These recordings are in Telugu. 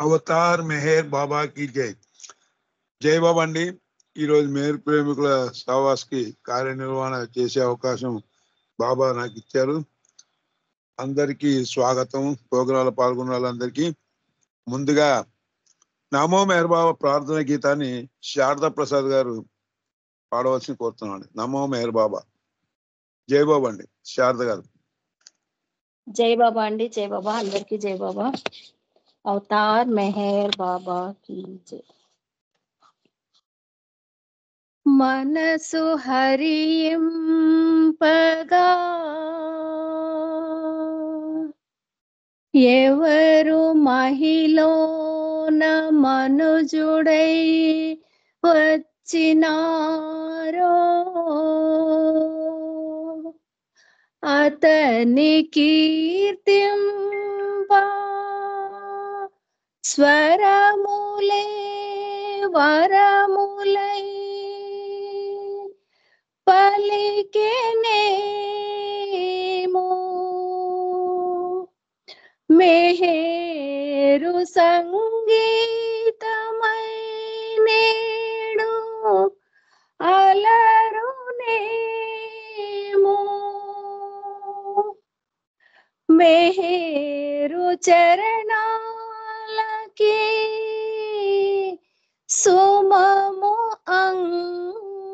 అవతార్ మెహర్ బాబా కి జై. జై బాబా అండి. ఈరోజు మేర్ ప్రేమికుల సహవాస్కి కార్యనిర్వహణ చేసే అవకాశం బాబా నాకు ఇచ్చారు. అందరికీ స్వాగతం. ప్రోగ్రాంలో పాల్గొన్న వాళ్ళందరికీ ముందుగా నమో మెహర్ బాబా ప్రార్థన గీతాన్ని శారదా ప్రసాద్ గారు పాడవలసి కోరుతున్నాను. నమో మెహర్ బాబా. జై బాబా అండి. శారద గారు. జై బాబా అండి. జై బాబా. అందరికీ జై బాబా. అవతార్ మెహర్ బాబా की जय. మనసు హరింపగా ఎవరు మహిళన మనుజుడై వచ్చినారో అతని కీర్తింప స్వరములే వరములై పలికెనేమో మెహేరు సంగీతమై నేడు అలరునేమో మెహేరు చరణాలకి సుమము అంకితం.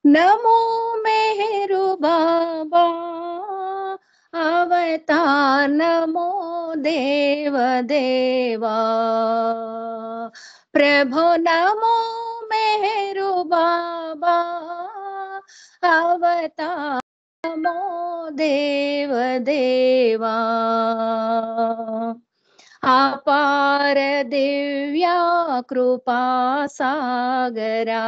నమో మెహరు బాబా అవతార్ నమో దేవ దేవా ప్రభు నమో మెహరు బాబా అవతార్ నమో దేవ దేవా అపార దివ్యా కృపా సాగరా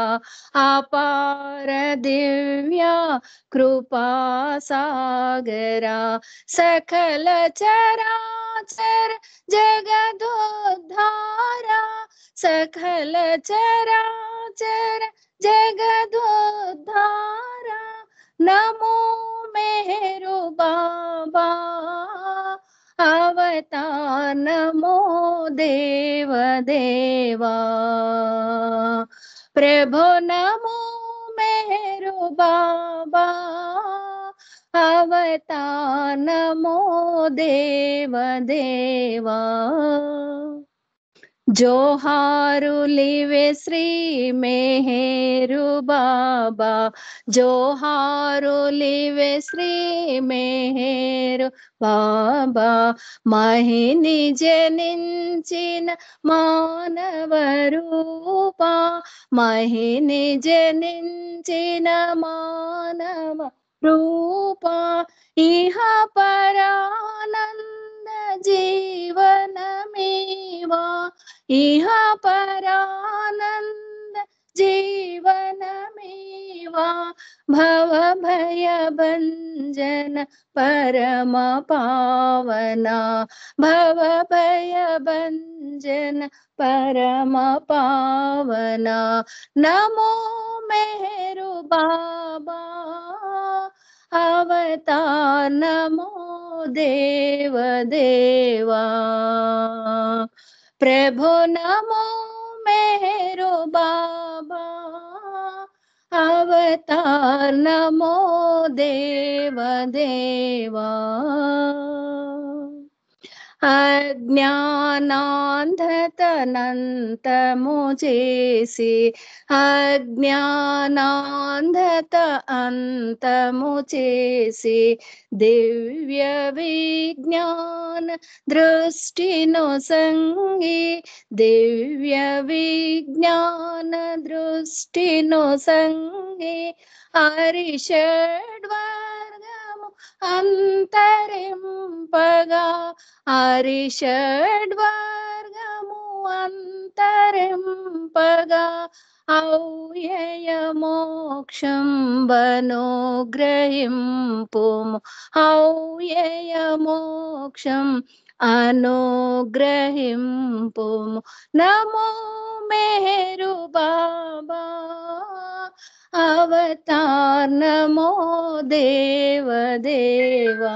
అపార దివ్యా కృపా సాగరా సకల చరాచర జగదోద్ధారా సకల చరాచర జగదోద్ధారా నమో మెహరు బాబా అవతార్ నమో దేవ దేవా ప్రభు నమో మెహరు బాబా అవతార్ నమో దేవ దేవా జోహారులివే శ్రీ మెహరు బాబా జోహారులివే శ్రీ మెహరు బాబా మహిని జనించిన మానవ రూపా మహిని జనించిన మానవ రూపా ఇహ పరానంద జీవనమేవా ఇహ పరానంద జీవనమేవా భవ భయ భంజన పరమ పావన భవ భయ భంజన పరమ పావన నమో మెహరు బాబా అవతార్ నమో దేవ దేవా ప్రభు నమో మెహరు బాబా అవతార్ నమో దేవ దేవా అజ్ఞానాంధతనంతము చేసి అజ్ఞానాంధత అంతము చేసి దివ్య విజ్ఞాన దృష్టిను సంగి దివ్య విజ్ఞాన దృష్టిను సంగి హరిషడ్వర్గము అంతరింపగా హరిషడ్వర్గము అంతరింపగా ఔయయ మోక్షం అనుగ్రహింపుము ఔయయ మోక్షం అనుగ్రహింపుము నమో మెహరు బాబా అవతార్ నమో దేవ దేవా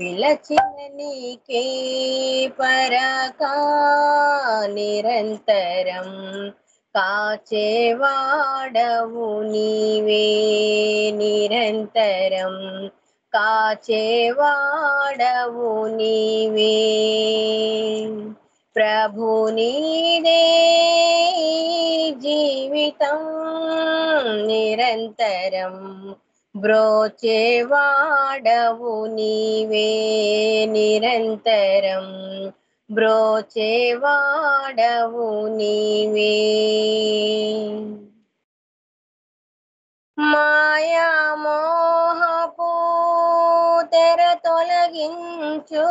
పిలచిన నీకే పరకా నిరంతరం కాచేవాడవు నీవే నిరంతరం కాచేవాడవు నీవే ప్రభు నీదే జీవితం నిరంతరం బ్రోచేవాడవు నీవే నిరంతరం బ్రోచేవాడవు నీవే మాయా మోహపు తెర తొలగించు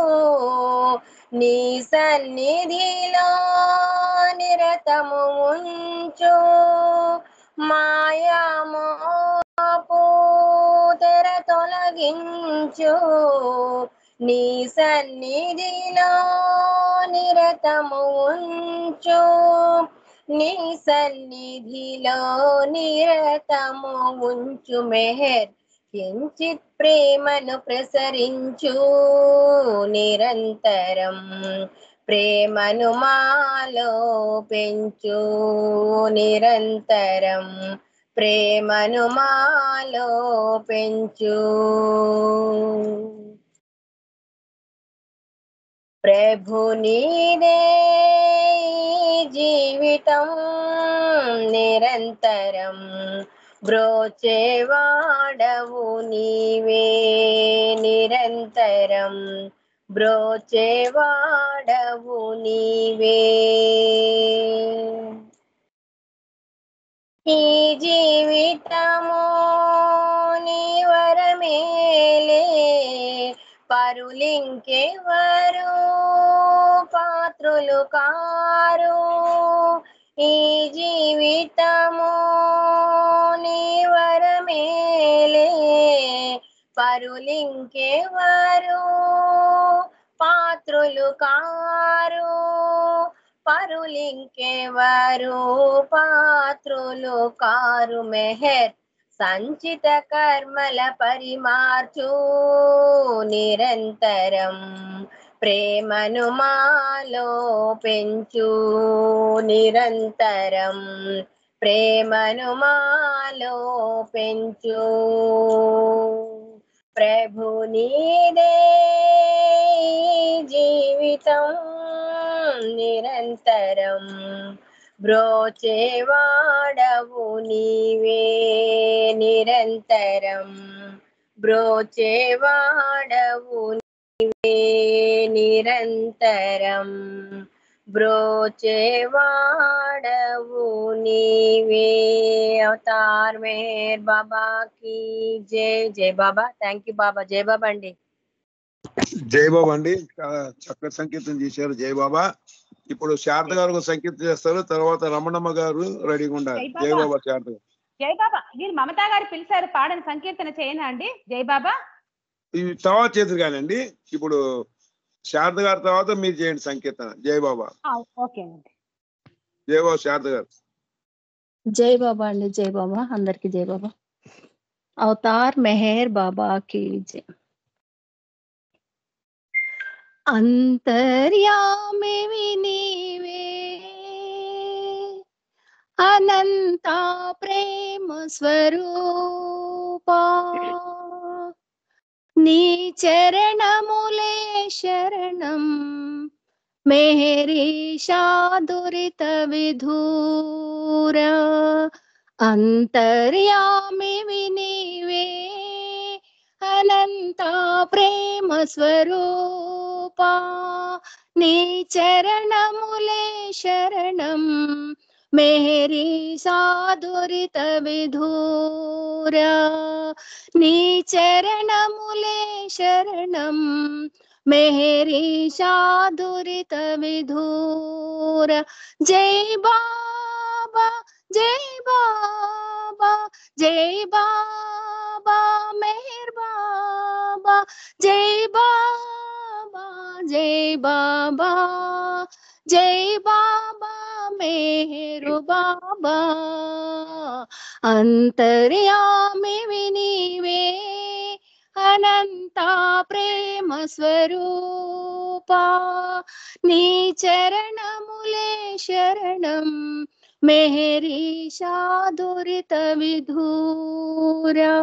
నీ సన్నిధిలో నిరతము ఉంచు మాయా మోహపు తెర తొలగించు నీ సన్నిధిలో నిరతము ఉంచు నీ సన్నిధిలో నిరతము ఉంచు మెహర్ కించిత్ ప్రేమను ప్రసరించు నిరంతరం ప్రేమను మాలో పెంచు నిరంతరం ప్రేమను మాలో పెంచు ప్రభు నీదే జీవితం నిరంతరం బ్రోచేవాడవు నీవే నిరంతరం బ్రోచేవాడవు నీవే ఈ జీవితము నీ వరమేలే పరులింకెవరు పాత్రులు కారు ఈ జీవితము నీ వరమేలే పరులింకెవరు పాత్రులు కారు పరులింకెవరు పాత్రులు కారు మెహర్ సంచిత కర్మల పరిమార్చు నిరంతరం ప్రేమను మాలో పెంచు నిరంతరం ప్రేమను మాలో పెంచు ప్రభు నీదే జీవితం నిరంతరం బ్రోచేవాడవు నీవే నిరంతరం బ్రోచేవాడవు నీవే నిరంతరం బ్రోచేవాడవు నీవే అవతార్ మేర్ బాబా की जय जय बाबा థ్యాంక్ యూ బాబా జై బాబా అండి జై బాబా అండి చాలా చక్కటి సంకీర్తన చేశారు జై బాబా ఇప్పుడు శారద గారు ఒక సంకీర్తన చేస్తారు తర్వాత రమణమ్మ గారు రెడీగా ఉండాలి జై బాబా శారద గారు జై బాబా మీరు మమతా గారు పిలిచారు పాడని సంకీర్తన చేయనా అండి జై బాబా ఇవి తర్వాత చేతులు కానండి ఇప్పుడు శారద గారి తర్వాత మీరు చేయండి సంకీర్తన జై బాబా ఓకే అండి జై బాబా శారద గారు జై బాబా అండి జై బాబా అందరికి జై బాబా అవతార్ మెహర్ బాబా की जय అంతర్యామి నీవే అనంత ప్రేమ స్వరూపా నీ చరణములే శరణం మెహరీషా దురిత విధూర అంతర్యామి నీవే అనంత ప్రేమ స్వరూపా నీ చరణములే శరణం మెహరీషా దురిత విధూర నీ చరణములే శరణం మెహరీషా దురిత విధూర జై బాబా జై బాబా జై బాబా మెహర్ బాబా జై బాబా జై బాబా జై బాబా మెహరు బాబా అంతర్యామి నీవే అనంత ప్రేమ స్వరూపా నీ చరణములే శరణం మెహరీషా దురిత విధూరా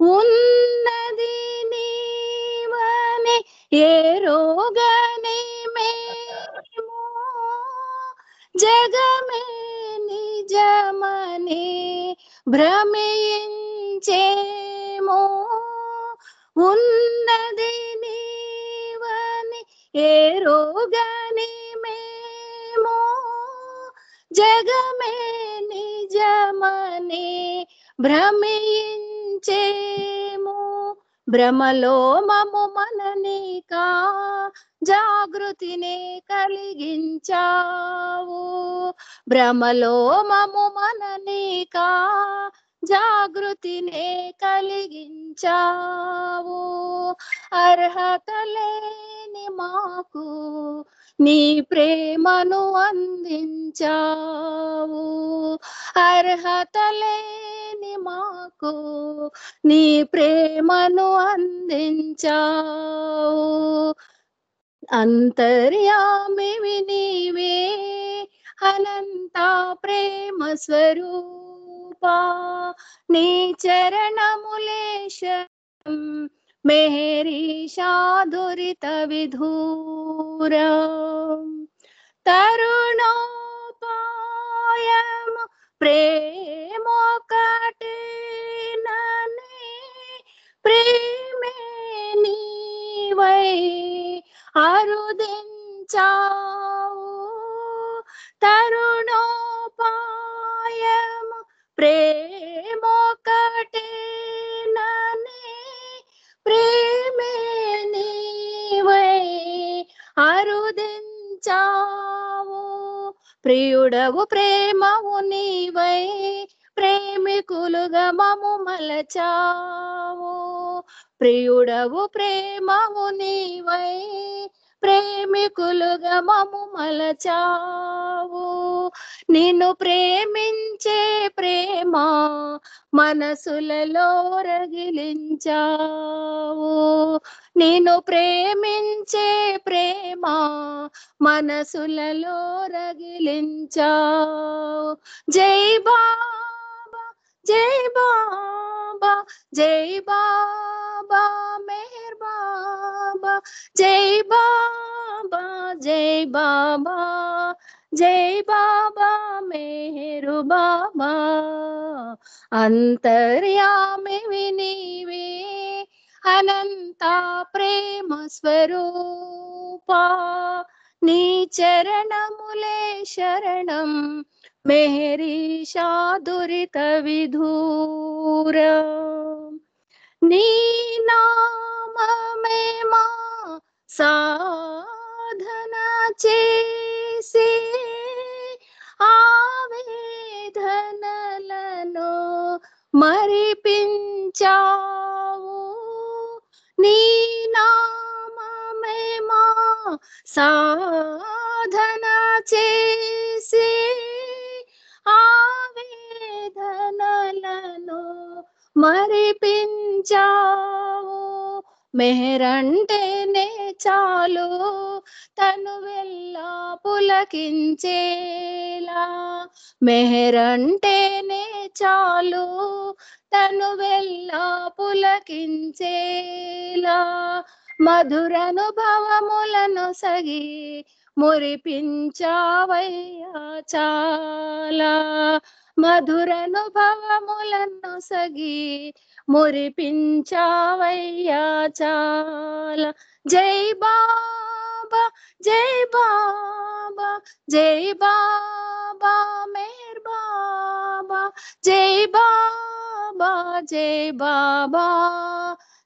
ఉన్నది నీవనే ఏ రోగనే మేము జగమే నిజమనే భ్రమించేమో ఉన్నది నీవని ఏ రోగని మేము జగమే నిజమనే భ్రమించేమో భ్రమలో మము మననికా జాగృతినే కలిగించావు భ్రమలో మము మననికా జాగృతినే కలిగించావు అర్హత లేని మాకు నీ ప్రేమను అందించావు అర్హత లేని మాకు నీ ప్రేమను అందించావు అంతర్యామివి నీవే అనంత ప్రేమ స్వరూపా నీ చరణములే శరణం మెహరీషా దురిత విధూరా తరుణోపాయము ప్రేమొకటేననే ప్రేమే నీవై అరుదించావు తరుణోపాయము ప్రేమొకటేననే ప్రేమే నీవై అరుదించావు ప్రియుడవు ప్రేమవు నీవై ప్రేమికులుగా మము మలచావు ప్రియుడవు ప్రేమవు నీవై ప్రేమికులుగా మము మలచావు నిన్ను ప్రేమించే ప్రేమ మనసులలో రగిలించావు నిన్ను ప్రేమించే ప్రేమ మనసులలో రగిలించావు జై బాబా జై బాబా జై బాబా మెహర్ బాబా జై బాబా జై బాబా జై బాబా మెహరు బాబా అంతర్యామివి నీవే అనంత ప్రేమ స్వరూపా నీ చరణములే శరణం మెహరీషా దురిత విధూరా నీ నామమే మా సాధన చేసి ఆవేదనలను మరిపించావు నీ నామమే మా సాధన చేసి ఆవేదనలను మరిపించావు మెహరంటేనే చాలు తను వెళ్ళా పులకించేలా మెహరంటేనే చాలు తను వెళ్ళా పులకించేలా మధురనుభవములను సగి మురిపించావయ్యా చాలా మధురనుభవములను సగి మురిపించావయ్యా చాలా జై బాబా జై బాబా జై బాబా మేర్ బాబా జై బాబా జై బాబా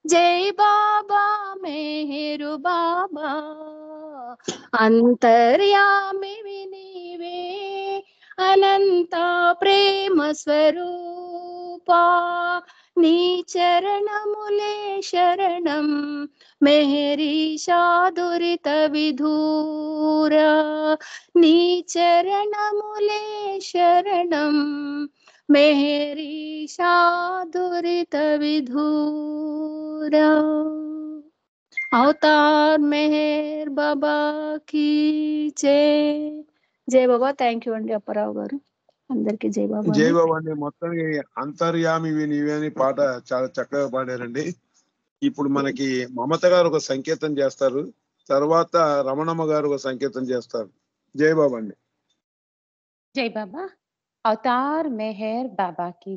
జై బాబా మెహరు బాబా అంతర్యామివి నీవే అనంత ప్రేమ స్వరూపా నీ చరణములే శరణం మెహరీషా దురిత విధూరా నీ చరణములే శరణం मेहरीशा दुरित विधूरा अवतार मेहर बाबा की జై బాబా. థ్యాంక్ యూ అండి అప్పారావు గారు. అందరికి జై బాబా. జై బాబా అండి. మొత్తం అంతర్యామి నీవే అని పాట చాలా చక్కగా పాడారండి. ఇప్పుడు మనకి మమత గారు ఒక సంకేతం చేస్తారు, తర్వాత రమణమ్మ గారు ఒక సంకేతం చేస్తారు. జై బాబా అండి. జై బాబా. అవతార్ మెహర్ బాబా की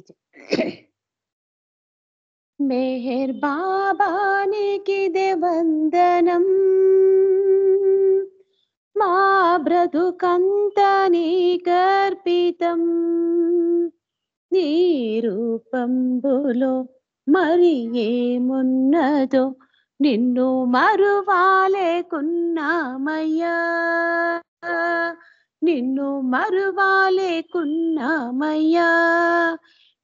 మెహర్ బాబా నీకి దే వందనం, మా బ్రతుకంతా నీకర్పితం. నీ రూపంబులో మరి ఏమున్నదో నిన్ను మరువాలేకున్నామయ్యా, నిన్ను మరువాలేకున్నామయ్యా.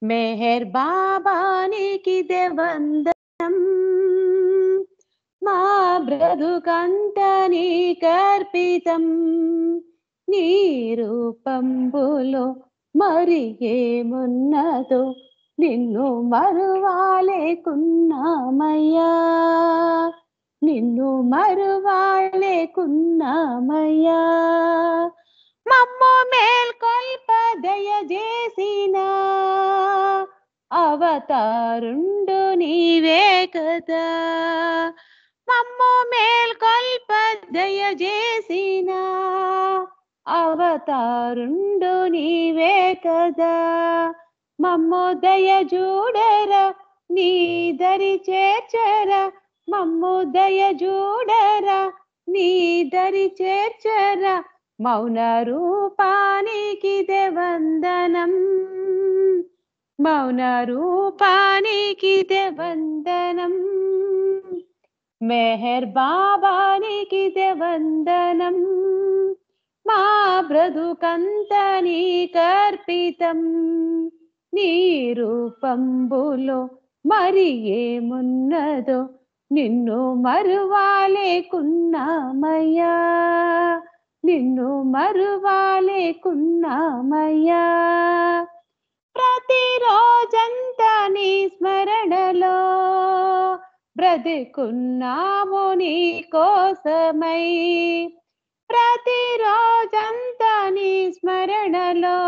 మెహర్ బాబా నీకి దే వందనం, మా బ్రతుకంతా నీకర్పితం. నీ రూపంబులో మరి ఏమున్నదో నిన్ను మరువాలేకున్నామయ్యా, నిన్ను మరువాలేకున్నామయ్యా. మమ్ము మేల్కొల్ప దయచేసిన అవతారుండు నీవే కదా, మమ్ము మేల్కొల్ప దయచేసిన అవతారుండు నీవే కదా. మమ్ము దయ చూడరా నీ దరి చేర్చరా, మమ్ము దయ చూడరా నీ దరి చేర్చరా. మౌన రూపానికి దే వందనం, మౌన రూపానికి దే వందనం. మెహర్ బాబానికి దే వందనం, మా బ్రతుకంతా నీకర్పితం. నీ రూపంబులో మరి ఏమున్నదో నిన్ను మరువాలేకున్నామయ్యా, నిన్ను మరువాలేకున్నామయ్యా. ప్రతిరోజంతా నీ స్మరణలో బ్రతుకున్నాము నీ కోసమై, ప్రతిరోజంతా నీ స్మరణలో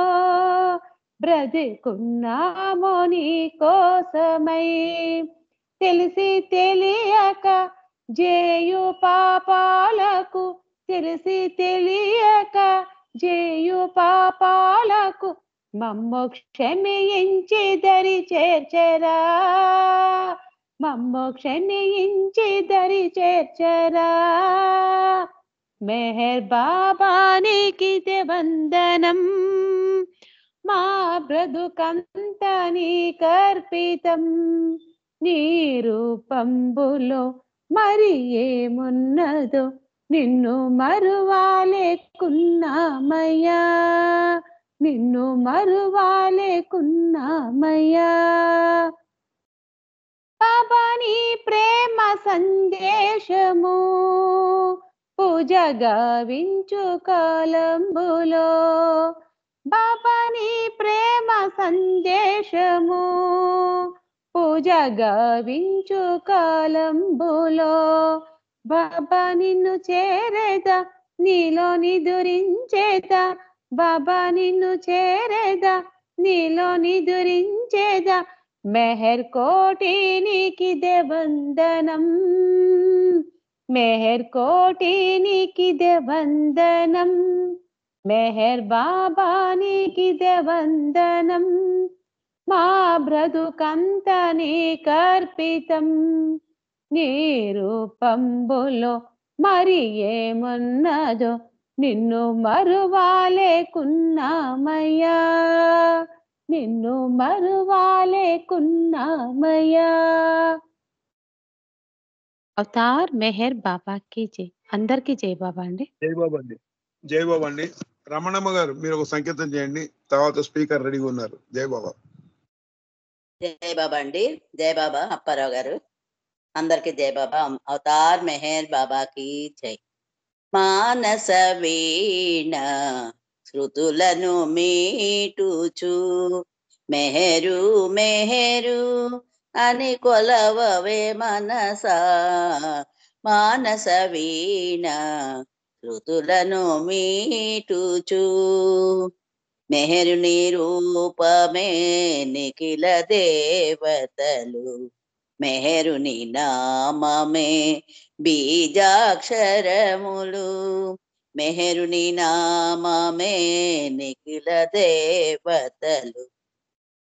బ్రతుకున్నాము నీ కోసమై. తెలిసి తెలియక జేయు పాపాలకు, తెలిసి తెలియక జేయు పాపాలకు మమ్ము క్షమించి దరి చేర్చరా, మమ్ము క్షమించి దరి చేర్చరా. మెహర్ బాబానికి దే వందనం, మా బ్రతుకంతా నీకర్పితం. నీ రూపంబులో మరి ఏమున్నదో నిన్ను మరువాలేకున్నామయ్యా, నిన్ను మరువాలేకున్నామయ్యా. బాబా నీ ప్రేమ సందేశము పూజ గావించు కాలంబులో, బాబా నీ ప్రేమ సందేశము పూజ గావించు కాలంబులో. బాబా నిన్ను చేరేదా నీలో నిదురించేదా, బాబా నిన్ను చేరేదా నీలో నిదురించేదా. మెహర్ కోటి నీకి దే వందనం, మెహర్ కోటి నీకి దే వందనం. మెహర్ బాబా నీకి దే వందనం, మా బ్రతుకంతా నీకర్పితం. నీ రూపంబులో మరి ఏమున్నదో నిన్ను మరువాలేకున్నామయ్యా, నిన్ను మరువాలేకున్నామయ్యా. అవతార్ మెహర్ బాబాకి జై. అందరికీ జై బాబా అండి. జై బాబా అండి. జై బాబా అండి. రమణమ్మ గారు మీరు ఒక సంకేతం చేయండి, తర్వాత స్పీకర్ రెడీగా ఉన్నారు. జై బాబా. జై బాబా అండి. జై బాబా అప్పారావు గారు. అందరికి జై బాబా. అవతార్ మెహర్ బాబాకి జై. మానస వీణ శృతులను మీటుచు మెహరు మెహరు అని కొలవవే మనసా మానస వీణ శృతులను మీటుచు మెహరుని రూపమే నిఖిల దేవతలు మెహరుని నామమే బీజాక్షరములు మెహరుని నామమే నిఖిల దేవతలు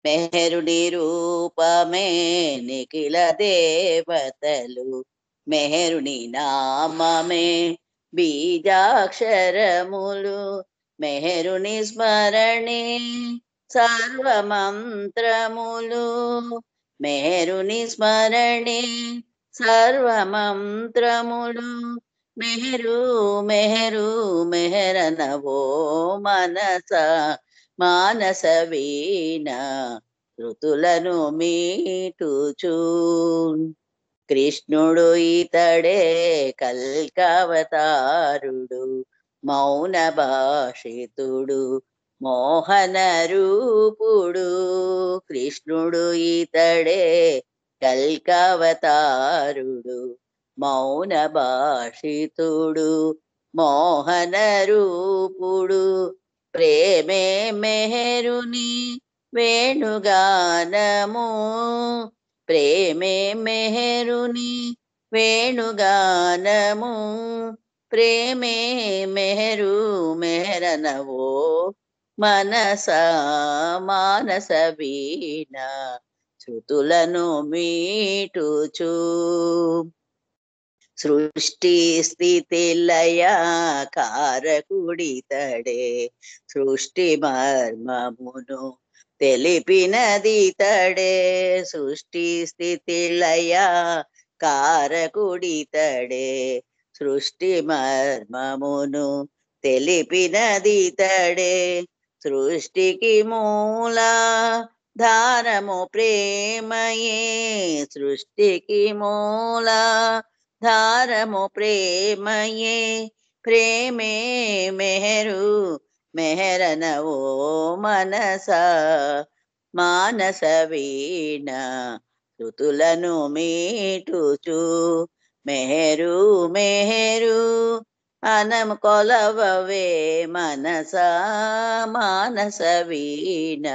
మెహరుని రూపమే నిఖిల దేవతలు మెహరుని నామమే బీజాక్షరములు మెహరుని స్మరణే సర్వమంత్రములు మెహరుని స్మరణే సర్వమంత్రములు మెహరు మెహరు మెహరనవో మనస మానస వీణ శృతులను మీటుచు కృష్ణుడు ఇతడే కల్కవతారుడు మౌన భాషితుడు మోహన రూపుడు కృష్ణుడు ఇతడే కల్కవతారుడు మౌన భాషితుడు మోహన రూపుడు ప్రేమే మెహరుని వేణుగానము ప్రేమే మెహరుని వేణుగానము ప్రేమే మెహరు మెహరనవో మనస మానస వీణ శృతులను మీటుచు సృష్టి స్థితి లయ కారకుడితడే సృష్టి మర్మమును తెలిపినది తడే సృష్టి స్థితి లయ కారకుడితడే సృష్టి మర్మమును తెలిపినది తడే సృష్టికి మూల ధారము ప్రేమయే సృష్టికి మూల ధారము ప్రేమయే ప్రేమే మెహరు మెహరనవో మనస మానస వీణ శృతులను మీటుచు మెహరు మెహరు అనము కొలవవే మనస మానస వీణ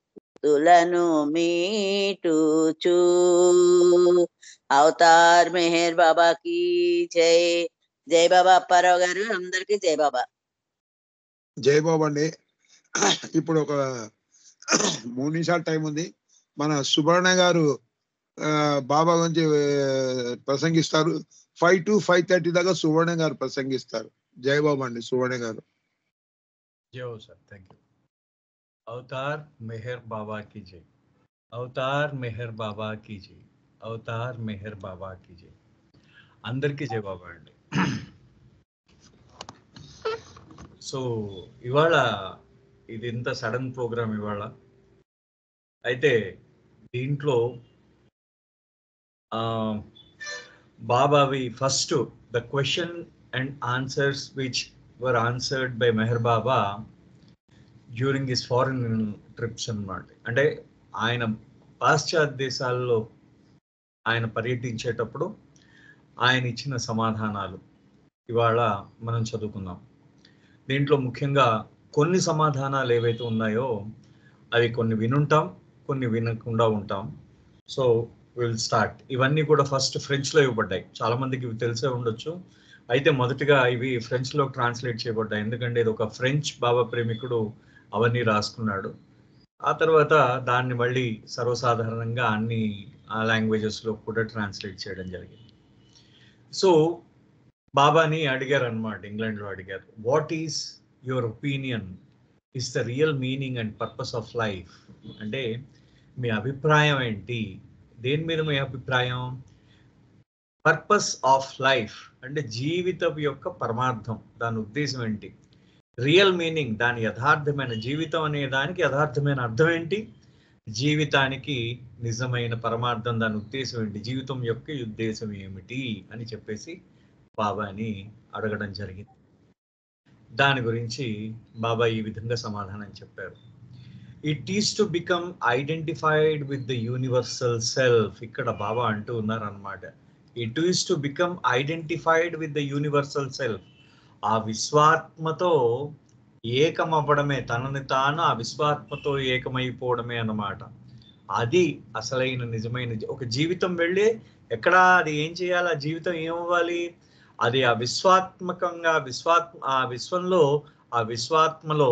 శృతులను మీటుచు అవతార్ మెహర్ బాబాకి జై జై బాబా అప్పారావు గారు అందరికి జై బాబా జై బాబా అండి. ఇప్పుడు ఒక 3 నిమిషాల టైం ఉంది. మన సుబర్ణ గారు బాబా గురించి ప్రసంగిస్తారు. 5 to 5:30 దాకా సువర్ణ గారు ప్రసంగిస్తారు. జై బాబా అండి సువర్ణ గారు. జై sir, thank you. Avatar Meher Baba की जय, అవతార్ మెహర్ బాబా की जय, అవతార్ మెహర్ బాబా की जय. అందరికీ జై బాబా అండి. సో ఇవాళ ఇది ఇంత సడన్ ప్రోగ్రామ్ ఇవాళ అయితే దీంట్లో బాబావి first the question and answers which were answered by Meher Baba during his foreign trips అన్నమాట. అంటే ఆయన పాశ్చాత్య దేశాల్లో ఆయన పర్యటించేటప్పుడు ఆయన ఇచ్చిన సమాధానాలు ఇవాళ మనం చదువుకుందాం. దీంట్లో ముఖ్యంగా కొన్ని సమాధానాలు ఏవైతే ఉన్నాయో అవి కొన్ని వినుంటాం, కొన్ని వినకుండా ఉంటాం. So will start. ఇవన్నీ కూడా ఫస్ట్ ఫ్రెంచ్లో ఇవ్వబడ్డాయి. చాలా మందికి ఇవి తెలిసే ఉండొచ్చు. అయితే మొదటిగా ఇవి ఫ్రెంచ్లో ట్రాన్స్లేట్ చేయబడ్డాయి. ఎందుకంటే ఇది ఒక ఫ్రెంచ్ బాబా ప్రేమికుడు అవన్నీ రాసుకున్నాడు. ఆ తర్వాత దాన్ని మళ్ళీ సర్వసాధారణంగా అన్ని లాంగ్వేజెస్లో కూడా ట్రాన్స్లేట్ చేయడం జరిగింది. సో బాబాని అడిగారు అనమాట, ఇంగ్లాండ్లో అడిగారు, what is your opinion is the real meaning and purpose of life? అంటే మీ అభిప్రాయం ఏంటి, దేని మీద మీ అభిప్రాయం? పర్పస్ ఆఫ్ లైఫ్ అంటే జీవితం యొక్క పరమార్థం, దాని ఉద్దేశం ఏంటి? రియల్ మీనింగ్, దాని యథార్థమైన జీవితం అనే దానికి యథార్థమైన అర్థం ఏంటి? జీవితానికి నిజమైన పరమార్థం, దాని ఉద్దేశం ఏంటి? జీవితం యొక్క ఉద్దేశం ఏమిటి అని చెప్పేసి బాబాని అడగడం జరిగింది. దాని గురించి బాబా ఈ విధంగా సమాధానం చెప్పారు. It is to become identified with the universal self. ఇక్కడ బాబా అంటూ ఉన్నారనమాట, it is to become identified with the universal self. ఆ విశ్వాత్మతో ఏకమవ్వడమే, తనని తాను ఆ విశ్వాత్మతో ఏకమైపోవడమే అన్నమాట. అది అసలైన నిజమైన ఒక జీవితం. వెళ్ళి ఎక్కడ అది ఏం చేయాలి, ఆ జీవితం ఏమవ్వాలి, అది ఆ విశ్వాత్మకంగా ఆ విశ్వంలో ఆ విశ్వాత్మలో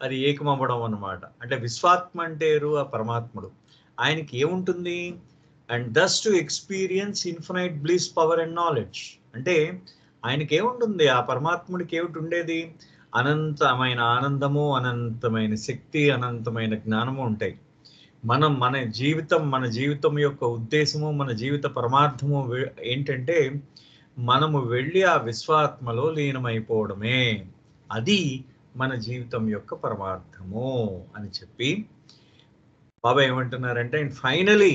అది ఏకమవ్వడం అన్నమాట. అంటే విశ్వాత్మ అంటేరు ఆ పరమాత్ముడు. ఆయనకి ఏముంటుంది, and thus to experience infinite bliss, power and knowledge. అంటే ఆయనకి ఏముంటుంది, ఆ పరమాత్ముడికి ఏమిటి ఉండేది, అనంతమైన ఆనందము, అనంతమైన శక్తి, అనంతమైన జ్ఞానము ఉంటాయి. మన జీవితం యొక్క ఉద్దేశము, మన జీవిత పరమార్థము ఏంటంటే మనము వెళ్ళి ఆ విశ్వాత్మలో లీనమైపోవడమే. అది మన జీవితం యొక్క పరమార్థము అని చెప్పి బాబా ఏమంటున్నారంటే, and finally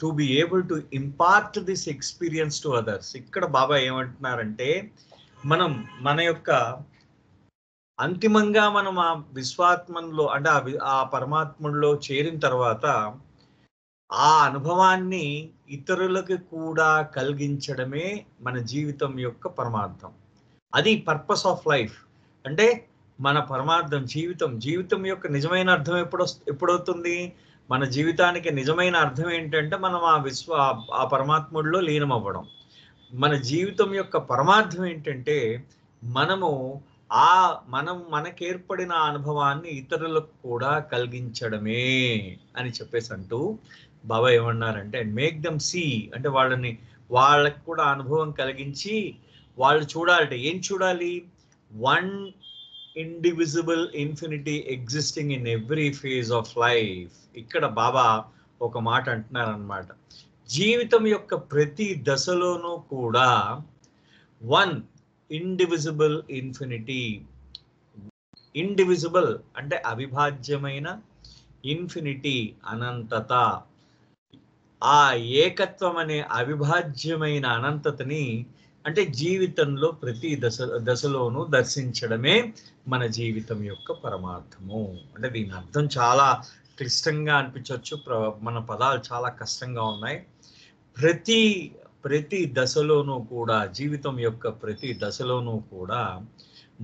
to be able to impart this experience to others. ఇక్కడ బాబా ఏమంటున్నారంటే, మన యొక్క అంతిమంగా మనం ఆ విశ్వాత్మలో అంటే ఆ పరమాత్మలో చేరిన తర్వాత ఆ అనుభవాన్ని ఇతరులకు కూడా కలిగించడమే మన జీవితం యొక్క పరమార్థం. అది పర్పస్ ఆఫ్ లైఫ్. అంటే మన పరమార్థం జీవితం యొక్క నిజమైన అర్థం ఎప్పుడవుతుంది, మన జీవితానికి నిజమైన అర్థం ఏంటంటే మనం ఆ పరమాత్ముడిలో లీనమవ్వడం. మన జీవితం యొక్క పరమార్థం ఏంటంటే మనకేర్పడిన అనుభవాన్ని ఇతరులకు కూడా కలిగించడమే అని చెప్పేసి అంటూ బాబా ఏమన్నారంటే, మేక్ దమ్ సీ, అంటే వాళ్ళకి కూడా అనుభవం కలిగించి వాళ్ళు చూడాలంటే ఏం చూడాలి, one indivisible infinity existing in every phase of life. ఇక్కడ బాబా ఒక మాట అంటున్నారనమాట, జీవితం యొక్క ప్రతి దశలోనూ కూడా వన్ ఇండివిజిబుల్ ఇన్ఫినిటీ. ఇండివిజిబుల్ అంటే అవిభాజ్యమైన, ఇన్ఫినిటీ అనంతత. ఆ ఏకత్వం అనే అవిభాజ్యమైన అనంతతని అంటే జీవితంలో ప్రతి దశలోనూ దర్శించడమే మన జీవితం యొక్క పరమార్థము. అంటే దీని అర్థం చాలా క్లిష్టంగా అనిపించవచ్చు, మన పదాలు చాలా కష్టంగా ఉన్నాయి. ప్రతి దశలోనూ కూడా, జీవితం యొక్క ప్రతి దశలోనూ కూడా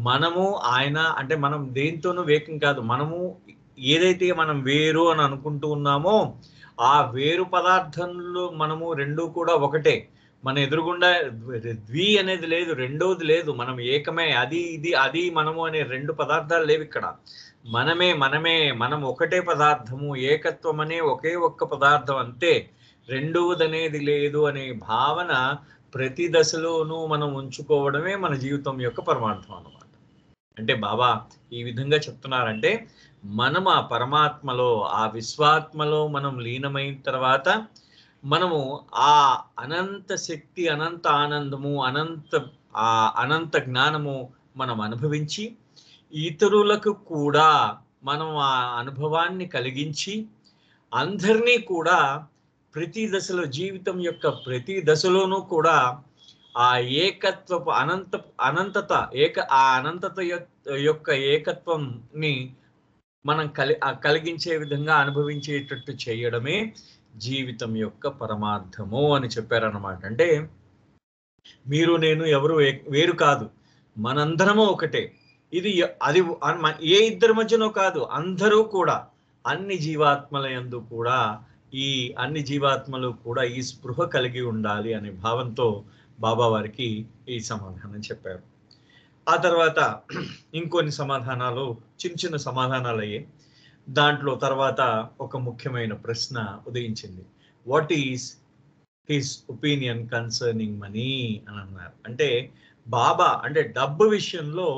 మనము అంటే మనం దేంతోనూ వేకం కాదు. మనము ఏదైతే మనం వేరు అని అనుకుంటూ ఉన్నామో ఆ వేరు పదార్థంలో మనము రెండు కూడా ఒకటే. మన ఎదురుగుండా ద్వి అనేది లేదు, రెండోది లేదు, మనం ఏకమే. అది మనము అనే రెండు పదార్థాలు లేవు ఇక్కడ. మనం ఒకటే పదార్థము, ఏకత్వం అనే ఒకే ఒక్క పదార్థం అంతే, రెండవది అనేది లేదు అనే భావన ప్రతి దశలోనూ మనం ఉంచుకోవడమే మన జీవితం యొక్క పరమార్థం అన్నమాట. అంటే బాబా ఈ విధంగా చెప్తున్నారంటే, మనం ఆ పరమాత్మలో, ఆ విశ్వాత్మలో మనం లీనమైన తర్వాత మనము ఆ అనంత శక్తి, అనంత ఆనందము, అనంత జ్ఞానము మనం అనుభవించి ఇతరులకు కూడా మనం ఆ అనుభవాన్ని కలిగించి అందరినీ కూడా ప్రతి దశలో, జీవితం యొక్క ప్రతి దశలోనూ కూడా ఆ ఏకత్వపు అనంతత యొక్క ఏకత్వంని మనం కలిగించే విధంగా అనుభవించేటట్టు చేయడమే జీవితం యొక్క పరమార్థము అని చెప్పారన్నమాట. అంటే మీరు నేను ఎవరు వేరు కాదు, మనందరము ఒకటే. అది ఏ ఇద్దరి మధ్యనో కాదు, అందరూ కూడా, అన్ని జీవాత్మల యందు కూడా అన్ని జీవాత్మలు కూడా ఈ స్పృహ కలిగి ఉండాలి అనే భావంతో బాబా వారికి ఈ సమాధానం చెప్పారు. ఆ తర్వాత ఇంకొన్ని సమాధానాలు, చిన్న సమాధానాలు అయ్యాయి. దాంట్లో తర్వాత ఒక ముఖ్యమైన ప్రశ్న ఉదయించింది, what is his opinion concerning money అని అన్నారు. అంటే బాబా అంటే డబ్బు విషయంలో